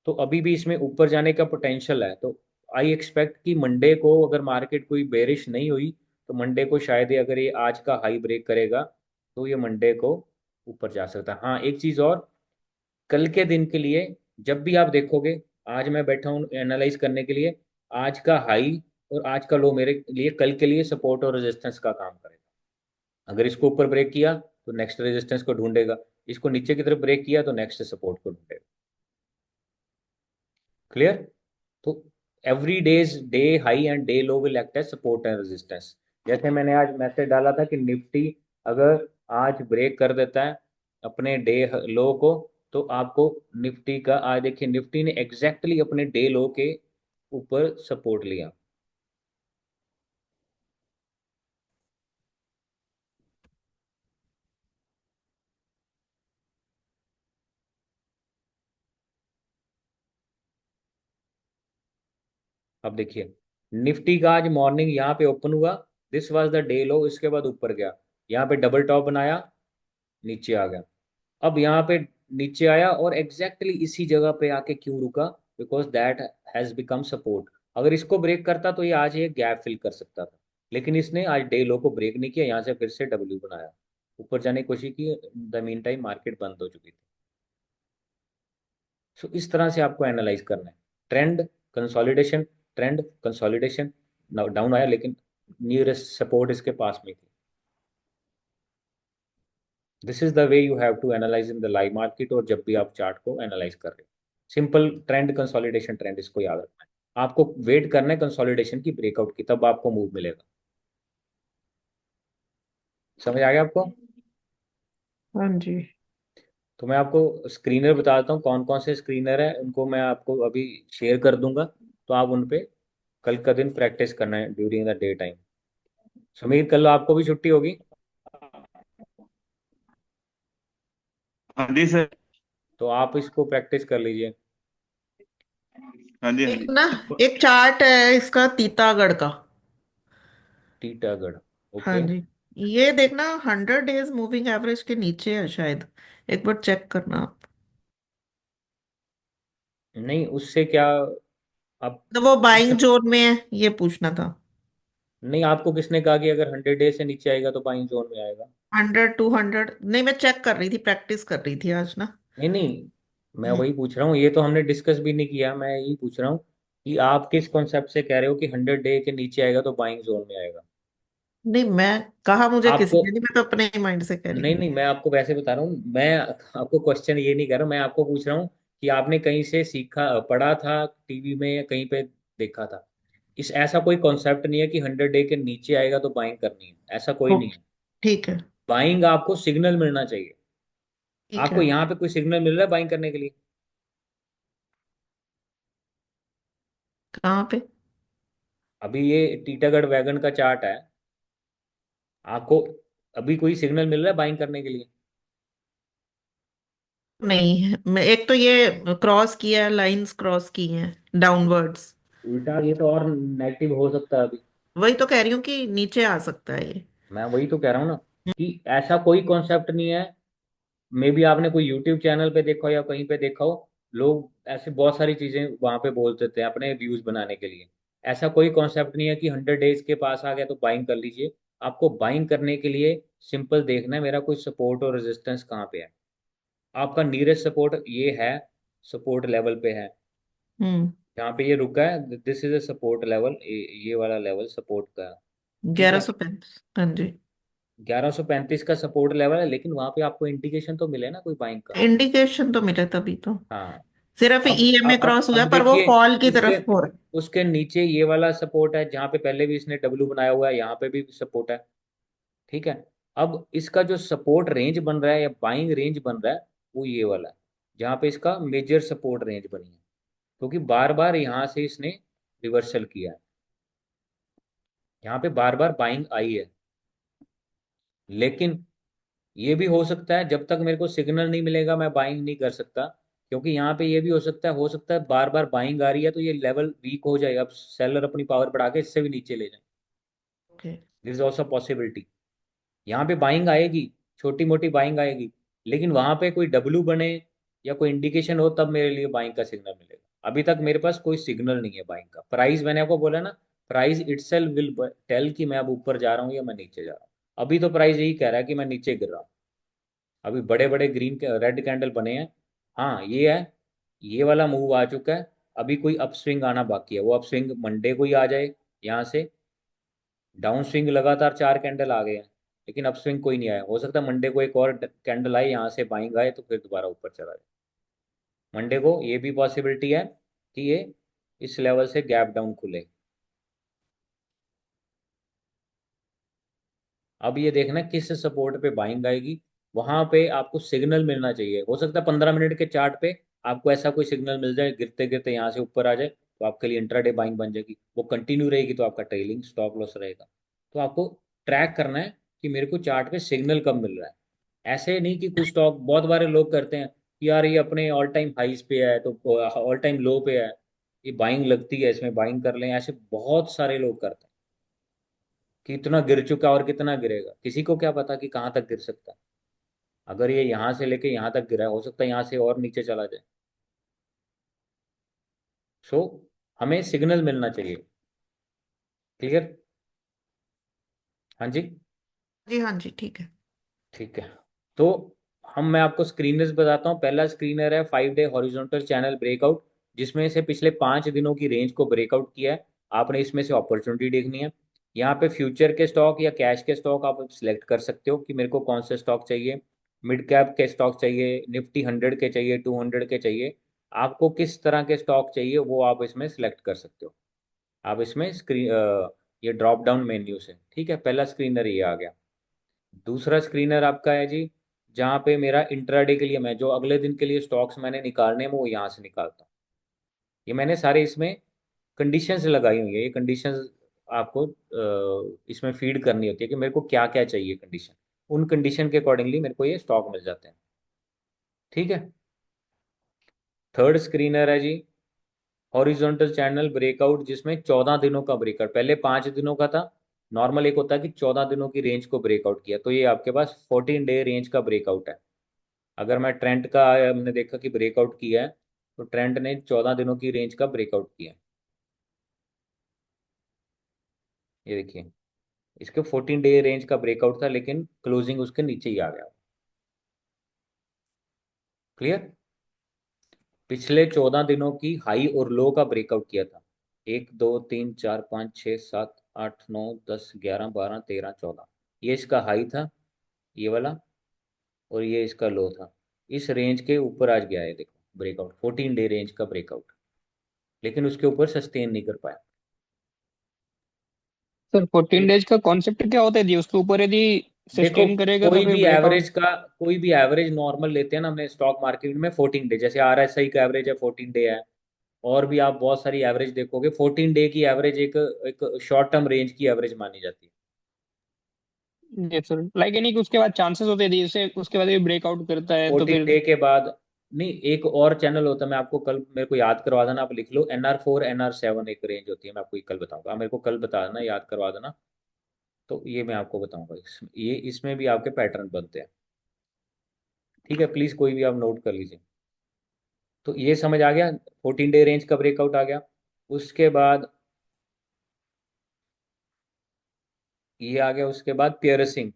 तो अभी भी इसमें ऊपर जाने का पोटेंशियल है। तो आई एक्सपेक्ट कि मंडे को अगर मार्केट कोई बेरिश नहीं हुई तो मंडे को शायद ये, अगर ये आज का हाई ब्रेक करेगा तो ये मंडे को ऊपर जा सकता है। हाँ, एक चीज़ और, कल के दिन के लिए जब भी आप देखोगे, आज मैं बैठा हूँ एनालाइज करने के लिए, आज का हाई और आज का लो मेरे लिए कल के लिए सपोर्ट और रेजिस्टेंस का काम करेगा। अगर इसको ऊपर ब्रेक किया तो नेक्स्ट रेजिस्टेंस को ढूंढेगा, इसको नीचे की तरफ ब्रेक किया तो नेक्स्ट सपोर्ट को ढूंढेगा। क्लियर। तो every days day high and day low will act as support and resistance. जैसे मैंने आज मैसेज डाला था कि निफ्टी अगर आज ब्रेक कर देता है अपने डे लो को, तो आपको निफ्टी का, आज देखिए निफ्टी ने एग्जैक्टली अपने डे लो के ऊपर सपोर्ट लिया। अब देखिए निफ्टी का आज मॉर्निंग यहाँ पे ओपन हुआ, दिस वाज द डे लो, इसके बाद ऊपर गया, यहाँ पे डबल टॉप बनाया, नीचे आ गया, अब यहाँ पे नीचे आया और एग्जैक्टली इसी जगह पे आके क्यों रुका, because that has become support. अगर इसको ब्रेक करता तो ये आज ये गैप फिल कर सकता था, लेकिन इसने आज डे लो को ब्रेक नहीं किया, यहाँ से फिर से डब्ल्यू बनाया, ऊपर जाने की कोशिश की, द मीन टाइम मार्केट बंद हो चुकी थी। सो इस तरह से आपको एनालाइज करना है, trend consolidation, trend consolidation, down आया लेकिन नियरेस्ट सपोर्ट इसके पास में थी। This is the way you have to analyse in the live market, और जब भी आप चार्ट को एनालाइज कर रहे हो, सिंपल ट्रेंड कंसोलिडेशन ट्रेंड, इसको याद रखना है, आपको वेट करना है कंसोलिडेशन की, ब्रेकआउट की, तब आपको मूव मिलेगा। समझ आ गया आपको। हाँ जी। तो मैं आपको स्क्रीनर बताता हूँ, कौन कौन से स्क्रीनर है, उनको मैं आपको अभी शेयर कर दूंगा, तो आप उन पे कल का दिन प्रैक्टिस करना है during the day time. Sameer, कल आपको भी छुट्टी होगी, हाँ जी सर। तो आप इसको प्रैक्टिस कर लीजिए। हाँ जी हाँ एक जी। ना, एक चार्ट है इसका तीतागढ़ का। टीटागढ़, हाँ ओके। जी, ये देखना 100 डेज मूविंग एवरेज के नीचे है शायद, एक बार चेक करना आप। नहीं उससे क्या, आप तो वो इस, बाइंग जोन में है, ये पूछना था। नहीं आपको किसने कहा कि अगर 100 डे से नीचे आएगा तो बाइंग जोन में आएगा। 100 200 नहीं, मैं चेक कर रही थी, प्रैक्टिस कर रही थी आज ना। नहीं नहीं, मैं हम्म। वही पूछ रहा हूँ, ये तो हमने डिस्कस भी नहीं किया, मैं यही पूछ रहा हूँ कि आप किस कॉन्सेप्ट से कह रहे हो कि 100 डे के नीचे आएगा तो बाइंग जोन में आएगा। नहीं, मैं कहा मुझे किसी आपको, ने नहीं, मैं तो अपने ही माइंड से कह रही नहीं हूँ। नहीं, मैं आपको वैसे बता रहा हूँ, मैं आपको क्वेश्चन ये नहीं कर रहा हूँ, मैं आपको पूछ रहा हूँ कि आपने कहीं से सीखा, पढ़ा था टीवी में या कहीं पे देखा था, इस ऐसा कोई कॉन्सेप्ट नहीं है कि 100 डे के नीचे आएगा तो बाइंग करनी है, ऐसा कोई नहीं ओके, है। ठीक है। बाइंग आपको सिग्नल मिलना चाहिए, ठीक आपको है। यहाँ पे कोई सिग्नल मिल रहा है बाइंग करने के लिए। कहाँ पे? अभी ये टीटागढ़ वैगन का चार्ट है, आपको अभी कोई सिग्नल मिल रहा है बाइंग करने के लिए। नहीं है, मैं एक तो ये क्रॉस किया है, लाइंस क्रॉस की हैं डाउनवर्ड्स। उल्टा ये तो और नेगेटिव हो सकता है अभी। वही तो कह रही हूँ कि नीचे आ सकता है ये। मैं वही तो कह रहा हूँ ना कि ऐसा कोई कॉन्सेप्ट नहीं है, मे बी आपने कोई यूट्यूब चैनल पे देखा हो या कहीं पे देखा हो, लोग ऐसे बहुत सारी चीजें वहां पे बोल देते हैं अपने व्यूज बनाने के लिए, ऐसा कोई कॉन्सेप्ट नहीं है कि 100 डेज के पास आ गया तो बाइंग कर लीजिए, आपको बाइंग करने के लिए सिंपल देखना है मेरा कोई सपोर्ट और रेजिस्टेंस कहाँ पे है। आपका नीयरेस्ट सपोर्ट ये है, सपोर्ट लेवल पे है, हम्म। जहाँ पे ये रुका है, this is a support level, ये वाला लेवल सपोर्ट का है। ठीक ग्यारह है, सौ पैंतीस हाँ जी। 1135 का सपोर्ट लेवल है, लेकिन वहां पे आपको इंडिकेशन तो मिले ना कोई बाइंग का। इंडिकेशन तो मिले तभी तो। हाँ। सिर्फ अब ईएमए क्रॉस हुआ अब पर वो देखिए, फॉल की उसके तरफ हो रहा है। उसके नीचे ये वाला सपोर्ट है, जहाँ पे पहले भी इसने डब्लू बनाया हुआ है, यहाँ पे भी सपोर्ट है। ठीक है। अब इसका जो सपोर्ट रेंज बन रहा है या बाइंग रेंज बन रहा है, वो ये वाला है, जहाँ पे इसका मेजर सपोर्ट रेंज बनी है, क्योंकि बार बार यहाँ से इसने रिवर्सल किया है, यहाँ पे बार बार बाइंग आई है। लेकिन ये भी हो सकता है, जब तक मेरे को सिग्नल नहीं मिलेगा मैं बाइंग नहीं कर सकता, क्योंकि यहाँ पे ये भी हो सकता है बार बार बाइंग आ रही है तो ये लेवल वीक हो जाएगा, अब सेलर अपनी पावर बढ़ा के इससे भी नीचे ले जाए। Okay. This is also possibility. यहाँ पे बाइंग आएगी, छोटी मोटी बाइंग आएगी, लेकिन वहां पे कोई डब्लू बने या कोई इंडिकेशन हो तब मेरे लिए बाइंग का सिग्नल मिलेगा। अभी तक मेरे पास कोई सिग्नल नहीं है बाइंग का। प्राइस मैंने आपको बोला ना, प्राइस इटसेल्फ विल टेल कि मैं अब ऊपर जा रहा हूँ या मैं नीचे जा रहा हूँ। अभी तो प्राइस यही कह रहा है कि मैं नीचे गिर रहा हूँ। अभी बड़े बड़े ग्रीन रेड कैंडल बने हैं। हाँ ये है, ये वाला मूव आ चुका है। अभी कोई अपस्विंग आना बाकी है, वो अपस्विंग मंडे को ही आ जाए। यहाँ से डाउन स्विंग लगातार 4 कैंडल आ गए हैं, लेकिन अपस्विंग कोई नहीं आया। हो सकता है मंडे को एक और कैंडल आए, यहाँ से बाइंग आए तो फिर दोबारा ऊपर चला जाए। मंडे को ये भी पॉसिबिलिटी है कि ये इस लेवल से गैप डाउन खुले। अब ये देखना किस सपोर्ट पे बाइंग आएगी, वहां पे आपको सिग्नल मिलना चाहिए। हो सकता है 15 मिनट के चार्ट पे आपको ऐसा कोई सिग्नल मिल जाए, गिरते गिरते यहाँ से ऊपर आ जाए, तो आपके लिए इंट्राडे बाइंग बन जाएगी। वो कंटिन्यू रहेगी तो आपका ट्रेलिंग स्टॉप लॉस रहेगा। तो आपको ट्रैक करना है कि मेरे को चार्ट पे सिग्नल कब मिल रहा है। ऐसे नहीं कि कुछ स्टॉक, बहुत बारे लोग करते हैं कि यार ये अपने ऑल टाइम हाइस पे है तो ऑल टाइम लो पे है, ये बाइंग लगती है, इसमें बाइंग कर लें। ऐसे बहुत सारे लोग करते हैं कि इतना गिर चुका और कितना गिरेगा, किसी को क्या पता कि कहाँ तक गिर सकता है। अगर ये यहाँ से लेके यहाँ तक गिरा है, हो सकता है यहाँ से और नीचे चला जाए। सो हमें सिग्नल मिलना चाहिए। क्लियर? हाँ जी। जी हाँ जी ठीक है। ठीक है। तो मैं आपको स्क्रीनर्स बताता हूँ। पहला स्क्रीनर है 5 डे हॉरिजॉन्टल चैनल ब्रेकआउट, जिसमें से पिछले 5 दिनों की रेंज को ब्रेकआउट किया है। आपने इसमें से अपॉर्चुनिटी देखनी है। यहाँ पे फ्यूचर के स्टॉक या कैश के स्टॉक आप सिलेक्ट कर सकते हो कि मेरे को कौन से स्टॉक चाहिए। मिड कैप के स्टॉक चाहिए, निफ्टी 100 के चाहिए, 200 के चाहिए, आपको किस तरह के स्टॉक चाहिए वो आप इसमें सिलेक्ट कर सकते हो। आप इसमें ये ड्रॉप डाउन मेन्यू से। ठीक है, पहला स्क्रीनर ये आ गया। दूसरा स्क्रीनर आपका है जी, जहाँ पे मेरा इंट्राडे के लिए मैं जो अगले दिन के लिए स्टॉक्स मैंने निकालने हैं वो यहाँ से निकालता हूँ। ये मैंने सारे इसमें कंडीशंस लगाई हुई है। ये कंडीशंस आपको इसमें फीड करनी होती है कि मेरे को क्या क्या चाहिए कंडीशन। उन कंडीशन के अकॉर्डिंगली मेरे को ये स्टॉक मिल जाते हैं। ठीक है। थर्ड स्क्रीनर है जी हॉरिजॉन्टल चैनल ब्रेकआउट, जिसमें 14 दिनों का ब्रेकआउट, पहले 5 दिनों का था। नॉर्मल एक होता है कि 14 दिनों की रेंज को ब्रेकआउट किया, तो ये आपके पास 14 डे रेंज का ब्रेकआउट है। अगर मैं ट्रेंड का, हमने देखा कि ब्रेकआउट किया है, तो ट्रेंड ने 14 दिनों की रेंज का ब्रेकआउट किया। ये देखिए, इसके 14 डे रेंज का ब्रेकआउट था, लेकिन क्लोजिंग उसके नीचे ही आ गया। क्लियर? पिछले 14 दिनों की हाई और लो का ब्रेकआउट किया था। 1 2 3 4 5 6 7 8 9 10 11 12 13 14, ये इसका हाई था, ये वाला, और ये इसका लो था। इस रेंज के ऊपर आज गया है, देखो ब्रेकआउट, 14 डे रेंज का ब्रेकआउट, लेकिन उसके ऊपर सस्टेन नहीं कर पाया। सर 14 डेज का कॉन्सेप्ट क्या होता है जी, उसके ऊपर यदि देखो, सस्टेन करेगा तो फिर ब्रेकआउट। कोई भी एवरेज नॉर्मल लेते हैं ना हमने स्टॉक मार्केट में 14 डे, जैसे RSI का एवरेज है 14 डे है, और भी आप बहुत सारी एवरेज देखोगे 14 डे की एवरेज एक एक शॉर्ट टर्म रेंज की एवरेज मानी जाती है। जी सर, लाइक यानी कि उसके बाद चांसेस होते हैं जी, उससे उसके बाद भी ब्रेकआउट करता है तो 14 फिर। डे के बाद नहीं, एक और चैनल होता है, मैं आपको कल, मेरे को याद करवा देना, आप लिख लो NR4 NR7 एक रेंज होती है, मैं आपको ये कल बताऊंगा। आप मेरे को कल बता देना, याद करवा देना, तो ये मैं आपको बताऊंगा। ये इसमें भी आपके पैटर्न बनते हैं। ठीक है, प्लीज कोई भी आप नोट कर लीजिए। तो ये समझ आ गया, 14 डे रेंज का ब्रेकआउट आ गया। उसके बाद ये आ गया उसके बाद पियर्सिंग,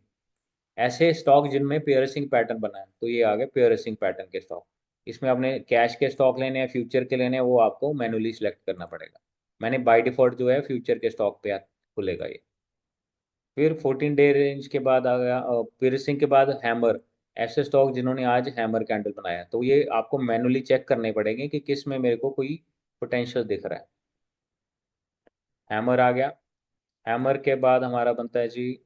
ऐसे स्टॉक जिनमें पियर्सिंग पैटर्न बना है, तो ये आ गए पियर्सिंग पैटर्न के स्टॉक। इसमें आपने कैश के स्टॉक लेने हैं, फ्यूचर के लेने हैं, वो आपको मैनुअली सिलेक्ट करना पड़ेगा। मैंने बाय डिफॉल्ट जो है फ्यूचर के स्टॉक पे खुलेगा ये। फिर 14 डे रेंज के बाद आ गया पियर्सिंग के बाद हैमर, ऐसे स्टॉक जिन्होंने आज हैमर कैंडल बनाया, तो ये आपको मैनुअली चेक करने पड़ेंगे कि किस में मेरे को कोई पोटेंशियल दिख रहा है। हैमर आ गया। हैमर के बाद हमारा बनता है जी,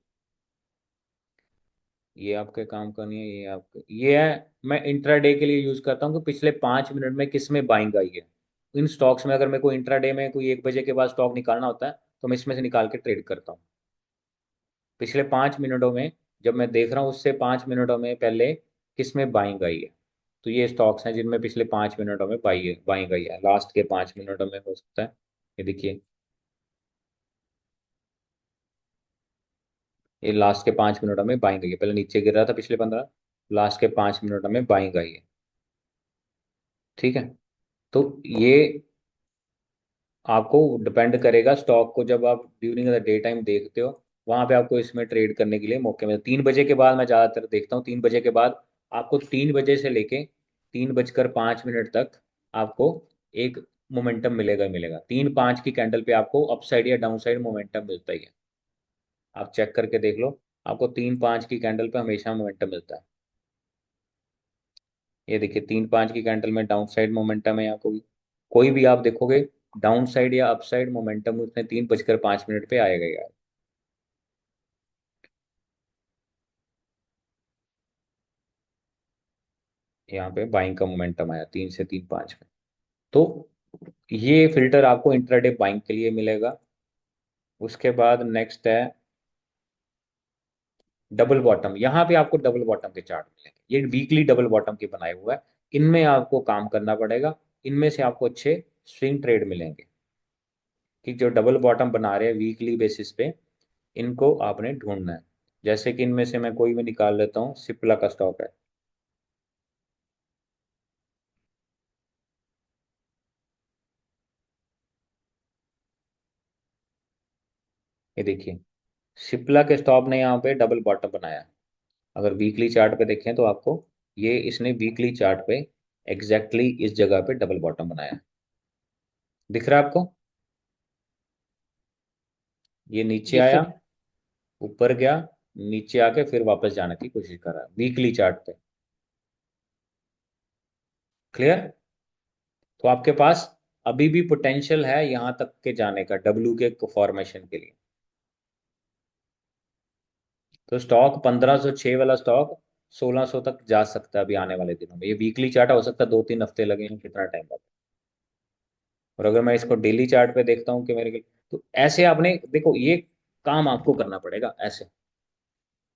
ये आपके काम का नहीं है, ये आपके ये है। मैं इंट्राडे के लिए यूज करता हूँ कि पिछले 5 मिनट में किस में बाइंग आई है। इन स्टॉक्स में अगर मेरे को इंट्राडे में कोई 1 बजे के बाद स्टॉक निकालना होता है, तो मैं इसमें से निकाल के ट्रेड करता हूँ। पिछले 5 मिनटों में जब मैं देख रहा हूँ, उससे 5 मिनटों में पहले किस में बाइंग आई है, तो ये स्टॉक्स हैं जिनमें पिछले 5 मिनटों में बाइंग आई है। लास्ट के 5 मिनटों में हो सकता है, ये देखिए, ये लास्ट के 5 मिनटों में बाइंग आई है। पहले नीचे गिर रहा था पिछले 15, लास्ट के 5 मिनटों में बाइंग आई है। ठीक है, तो ये आपको डिपेंड करेगा स्टॉक को, जब आप ड्यूरिंग द डे टाइम देखते हो, वहां पे आपको इसमें ट्रेड करने के लिए मौके मिलते। 3 बजे के बाद मैं ज़्यादातर देखता हूँ, 3 बजे के बाद आपको 3 बजे से लेके 3 बजकर 5 मिनट तक आपको एक मोमेंटम मिलेगा ही मिलेगा। 3-5 की कैंडल पे आपको अपसाइड या डाउन साइड मोमेंटम मिलता ही है। आप चेक करके देख लो, आपको 3-5 की कैंडल पे हमेशा मोमेंटम मिलता है। ये देखिए, 3-5 की कैंडल में डाउन साइड मोमेंटम है, या कोई भी आप देखोगे डाउन साइड या अप साइड मोमेंटम उसने 3 बजकर 5 मिनट पे आएगा यार। यहाँ पे बाइंग का मोमेंटम आया 3 से 3-5 में। तो ये फिल्टर आपको इंट्राडे बाइंग के लिए मिलेगा। उसके बाद नेक्स्ट है डबल बॉटम। यहाँ पे आपको डबल बॉटम के चार्ट मिलेंगे, ये वीकली डबल बॉटम के बनाए हुआ है। इनमें आपको काम करना पड़ेगा, इनमें से आपको अच्छे स्विंग ट्रेड मिलेंगे। कि जो डबल बॉटम बना रहे हैं वीकली बेसिस पे, इनको आपने ढूंढना है। जैसे कि इनमें से मैं कोई भी निकाल लेता हूँ, सिप्ला का स्टॉक है, ये देखिए, सिप्ला के स्टॉक ने यहाँ पे डबल बॉटम बनाया। अगर वीकली चार्ट पे देखें तो आपको, ये इसने वीकली चार्ट पे एग्जैक्टली इस जगह पे डबल बॉटम बनाया। दिख रहा है आपको? ये नीचे जी आया, सर। ऊपर गया, नीचे आके फिर वापस जाने की कोशिश कर रहा है वीकली चार्ट पे। क्लियर? तो आपके पास अभी भी पोटेंशियल है यहाँ तक के जाने का, डब्ल्यू के फॉर्मेशन के लिए। तो स्टॉक 1506 वाला स्टॉक 1600 तक जा सकता है अभी आने वाले दिनों में। ये वीकली चार्ट हो सकता है 2-3 हफ्ते लगे हैं, कितना टाइम लगता है। और अगर मैं इसको डेली चार्ट पे देखता हूँ कि मेरे के, तो ऐसे आपने देखो, ये काम आपको करना पड़ेगा ऐसे।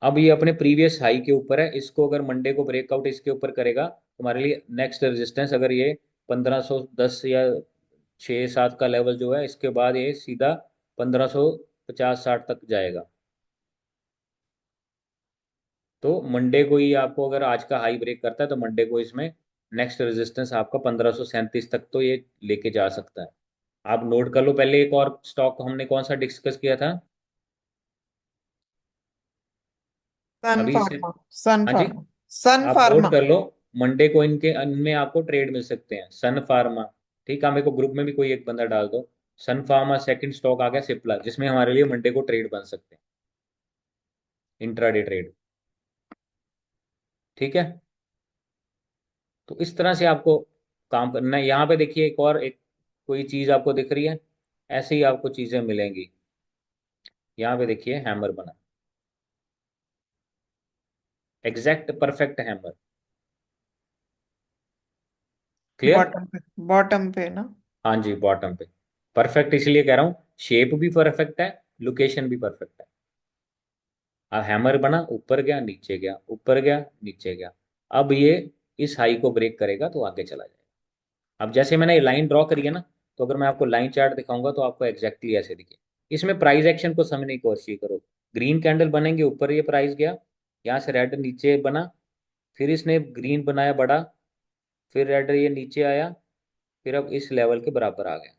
अब ये अपने प्रीवियस हाई के ऊपर है, इसको अगर मंडे को ब्रेकआउट इसके ऊपर करेगा, तुम्हारे लिए नेक्स्ट रेजिस्टेंस, अगर ये 1510 या 6-7 का लेवल जो है, इसके बाद ये सीधा 1550-60 तक जाएगा। तो मंडे को ही आपको, अगर आज का हाई ब्रेक करता है, तो मंडे को इसमें नेक्स्ट रेजिस्टेंस आपका 1537 तक तो ये लेके जा सकता है। आप नोट कर लो। पहले एक और स्टॉक हमने कौन सा डिस्कस किया था सन अभी से? फार्मा। सन हाँ जी, फार्मा। सन आप नोट फार्मा। कर लो। मंडे को इनके इनमें आपको ट्रेड मिल सकते हैं। सन फार्मा, ठीक है, मेरे को ग्रुप में भी कोई एक बंदा डाल दो। सन फार्मा सेकंड स्टॉक आ गया सिप्ला, जिसमें हमारे लिए मंडे को ट्रेड बन सकते हैं, इंट्राडे ट्रेड। ठीक है, तो इस तरह से आपको काम करना है। यहाँ पे देखिए, एक और एक कोई चीज आपको दिख रही है, ऐसे ही आपको चीजें मिलेंगी। यहाँ पे देखिए, हैमर बना, exact perfect hammer. Clear? Bottom पे। बॉटम पे ना। हाँ जी, बॉटम पे परफेक्ट, इसलिए कह रहा हूँ शेप भी परफेक्ट है, लोकेशन भी परफेक्ट है। अब हैमर बना, ऊपर गया, नीचे गया, ऊपर गया, नीचे गया। अब ये इस हाई को ब्रेक करेगा तो आगे चला जाएगा। अब जैसे मैंने ये लाइन ड्रॉ करी है ना, तो अगर मैं आपको लाइन चार्ट दिखाऊंगा तो आपको एग्जैक्टली ऐसे दिखे। इसमें प्राइस एक्शन को समझने की कोशिश करो। ग्रीन कैंडल बनेंगे, ऊपर ये प्राइस गया, यहाँ से रेड नीचे बना, फिर इसने ग्रीन बनाया बड़ा, फिर रेड ये नीचे आया, फिर अब इस लेवल के बराबर आ गया।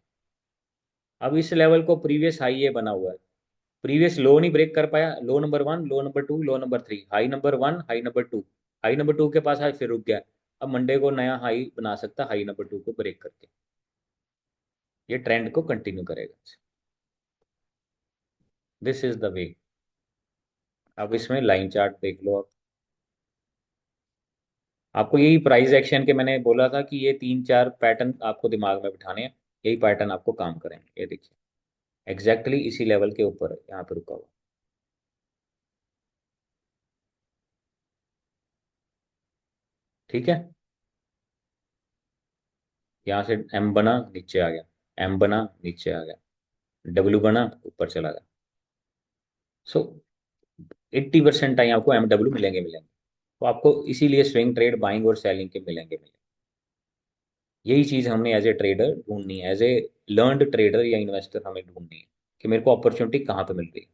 अब इस लेवल को प्रीवियस हाई ये बना हुआ है, प्रीवियस लो नहीं ब्रेक कर पाया, low number 1, low number 2, low number 3, high number 1, high number 2, high number 2 के पास आज फिर रुक गया। अब मंडे को नया हाई बना सकता हाई नंबर 2 को ब्रेक करके, ये ट्रेंड को कंटिन्यू करेगा। दिस इज द वे। अब इसमें लाइन चार्ट देख लो आप। आपको यही प्राइस एक्शन के मैंने बोला था कि ये 3 4 पैटर्न आपको दिमाग में बिठाने हैं, यही पैटर्न आपको काम करेंगे। ये देखिए एग्जैक्टली इसी लेवल के ऊपर है, यहाँ पे रुका हुआ। ठीक है, यहाँ से एम बना नीचे आ गया, एम बना नीचे आ गया, डब्ल्यू बना ऊपर चला गया। सो 80% टाइम आपको एम डब्ल्यू मिलेंगे मिलेंगे। तो आपको इसीलिए स्विंग ट्रेड बाइंग और सेलिंग के मिलेंगे मिलेंगे। यही चीज हमने एज ए ट्रेडर ढूंढनी है, एज ए लर्नड ट्रेडर या इन्वेस्टर हमें ढूंढनी है कि मेरे को अपॉर्चुनिटी कहाँ पे मिल रही है।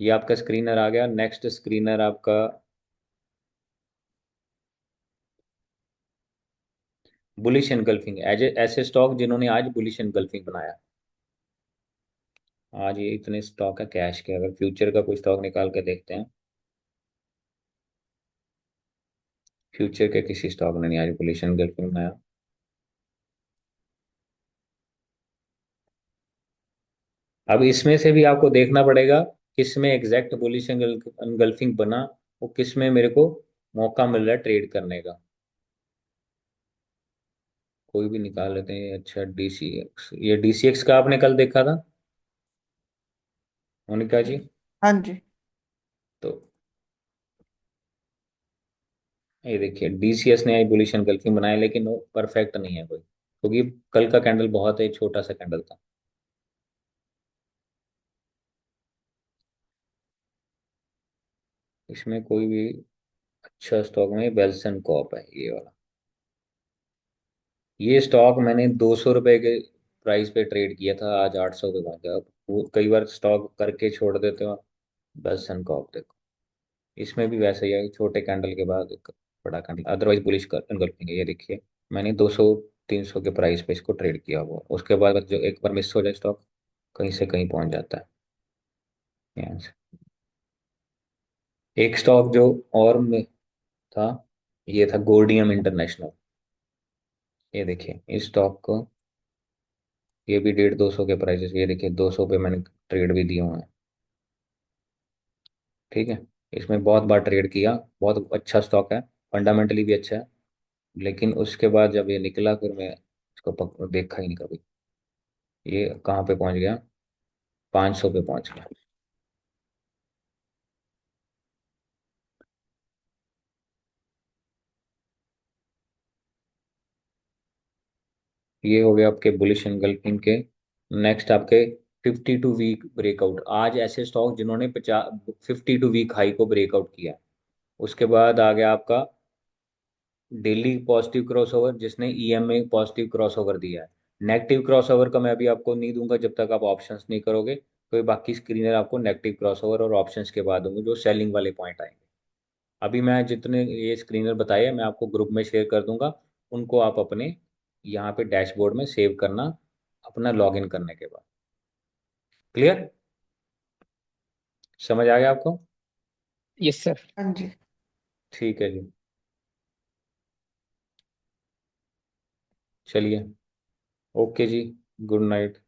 ये आपका स्क्रीनर आ गया। नेक्स्ट स्क्रीनर आपका बुलिश एनगल्फिंग, एज ऐसे स्टॉक जिन्होंने आज बुलिश एनगल्फिंग बनाया। आज ये इतने स्टॉक है कैश के, अगर फ्यूचर का कोई स्टॉक निकाल के देखते हैं, फ्यूचर के किसी स्टॉक ने नहीं आज बुलिश एनगल्फिंग बनाया। अब इसमें से भी आपको देखना पड़ेगा किस में एग्जैक्ट बुलिश एनगल्फिंग बना, वो किस में मेरे को मौका मिल रहा है ट्रेड करने का। कोई भी निकाल लेते हैं। अच्छा डीसीएक्स, ये डीसीएक्स का आपने कल देखा था मोनिका जी? हाँ जी। तो ये देखिए डीसीएस ने आई बुलिश एनगल्फिंग बनाया, लेकिन वो परफेक्ट नहीं है कोई, क्योंकि कल का कैंडल बहुत ही छोटा सा कैंडल था। इसमें कोई भी अच्छा स्टॉक में बेल्सन कॉप है ये वाला। ये स्टॉक मैंने 200 रुपए के प्राइस पे ट्रेड किया था, आज 800 पे पहुंच गया। अब वो कई बार स्टॉक करके छोड़ देते हो। बेल्सन कॉप देखो, इसमें भी वैसे ही है, छोटे कैंडल के बाद एक बड़ा कैंडल, अदरवाइज बुलिश एनगल्फिंग है। ये देखिए मैंने 200 300 के प्राइस पे इसको ट्रेड किया हुआ, उसके बाद जो एक बार मिस हो जाए स्टॉक, कहीं से कहीं पहुंच जाता है यहाँ से। एक स्टॉक जो और में था, ये था गोल्डियम इंटरनेशनल। ये देखिए इस स्टॉक को, ये भी 150 200 के प्राइसेस, ये देखिए 200 पे मैंने ट्रेड भी दिए हुए हैं। ठीक है, इसमें बहुत बार ट्रेड किया, बहुत अच्छा स्टॉक है, फंडामेंटली भी अच्छा है। लेकिन उसके बाद जब ये निकला फिर मैं इसको देखा ही नहीं कभी। ये कहाँ पे पहुंच गया? 500 पे पहुंच गया। ये हो गया आपके बुलिश एंगल्फिंग के। नेक्स्ट आपके 52 वीक ब्रेकआउट। आज ऐसे स्टॉक जिन्होंने 52 वीक हाई को ब्रेकआउट किया, उसके बाद आ गया आपका डेली पॉजिटिव क्रॉसओवर, जिसने ईएमए पॉजिटिव क्रॉसओवर दिया है। नेगेटिव क्रॉसओवर का मैं अभी आपको नहीं दूंगा जब तक आप ऑप्शंस नहीं करोगे। तो ये बाकी स्क्रीनर आपको नेगेटिव क्रॉसओवर और ऑप्शंस के बाद होंगे जो सेलिंग वाले पॉइंट आएंगे। अभी मैं जितने ये स्क्रीनर बताए मैं आपको ग्रुप में शेयर कर दूंगा, उनको आप अपने यहाँ पे डैशबोर्ड में सेव करना अपना लॉगिन करने के बाद। क्लियर? समझ आ गया आपको? Yes sir. हाँ जी। ठीक है जी, चलिए, ओके जी, गुड नाइट।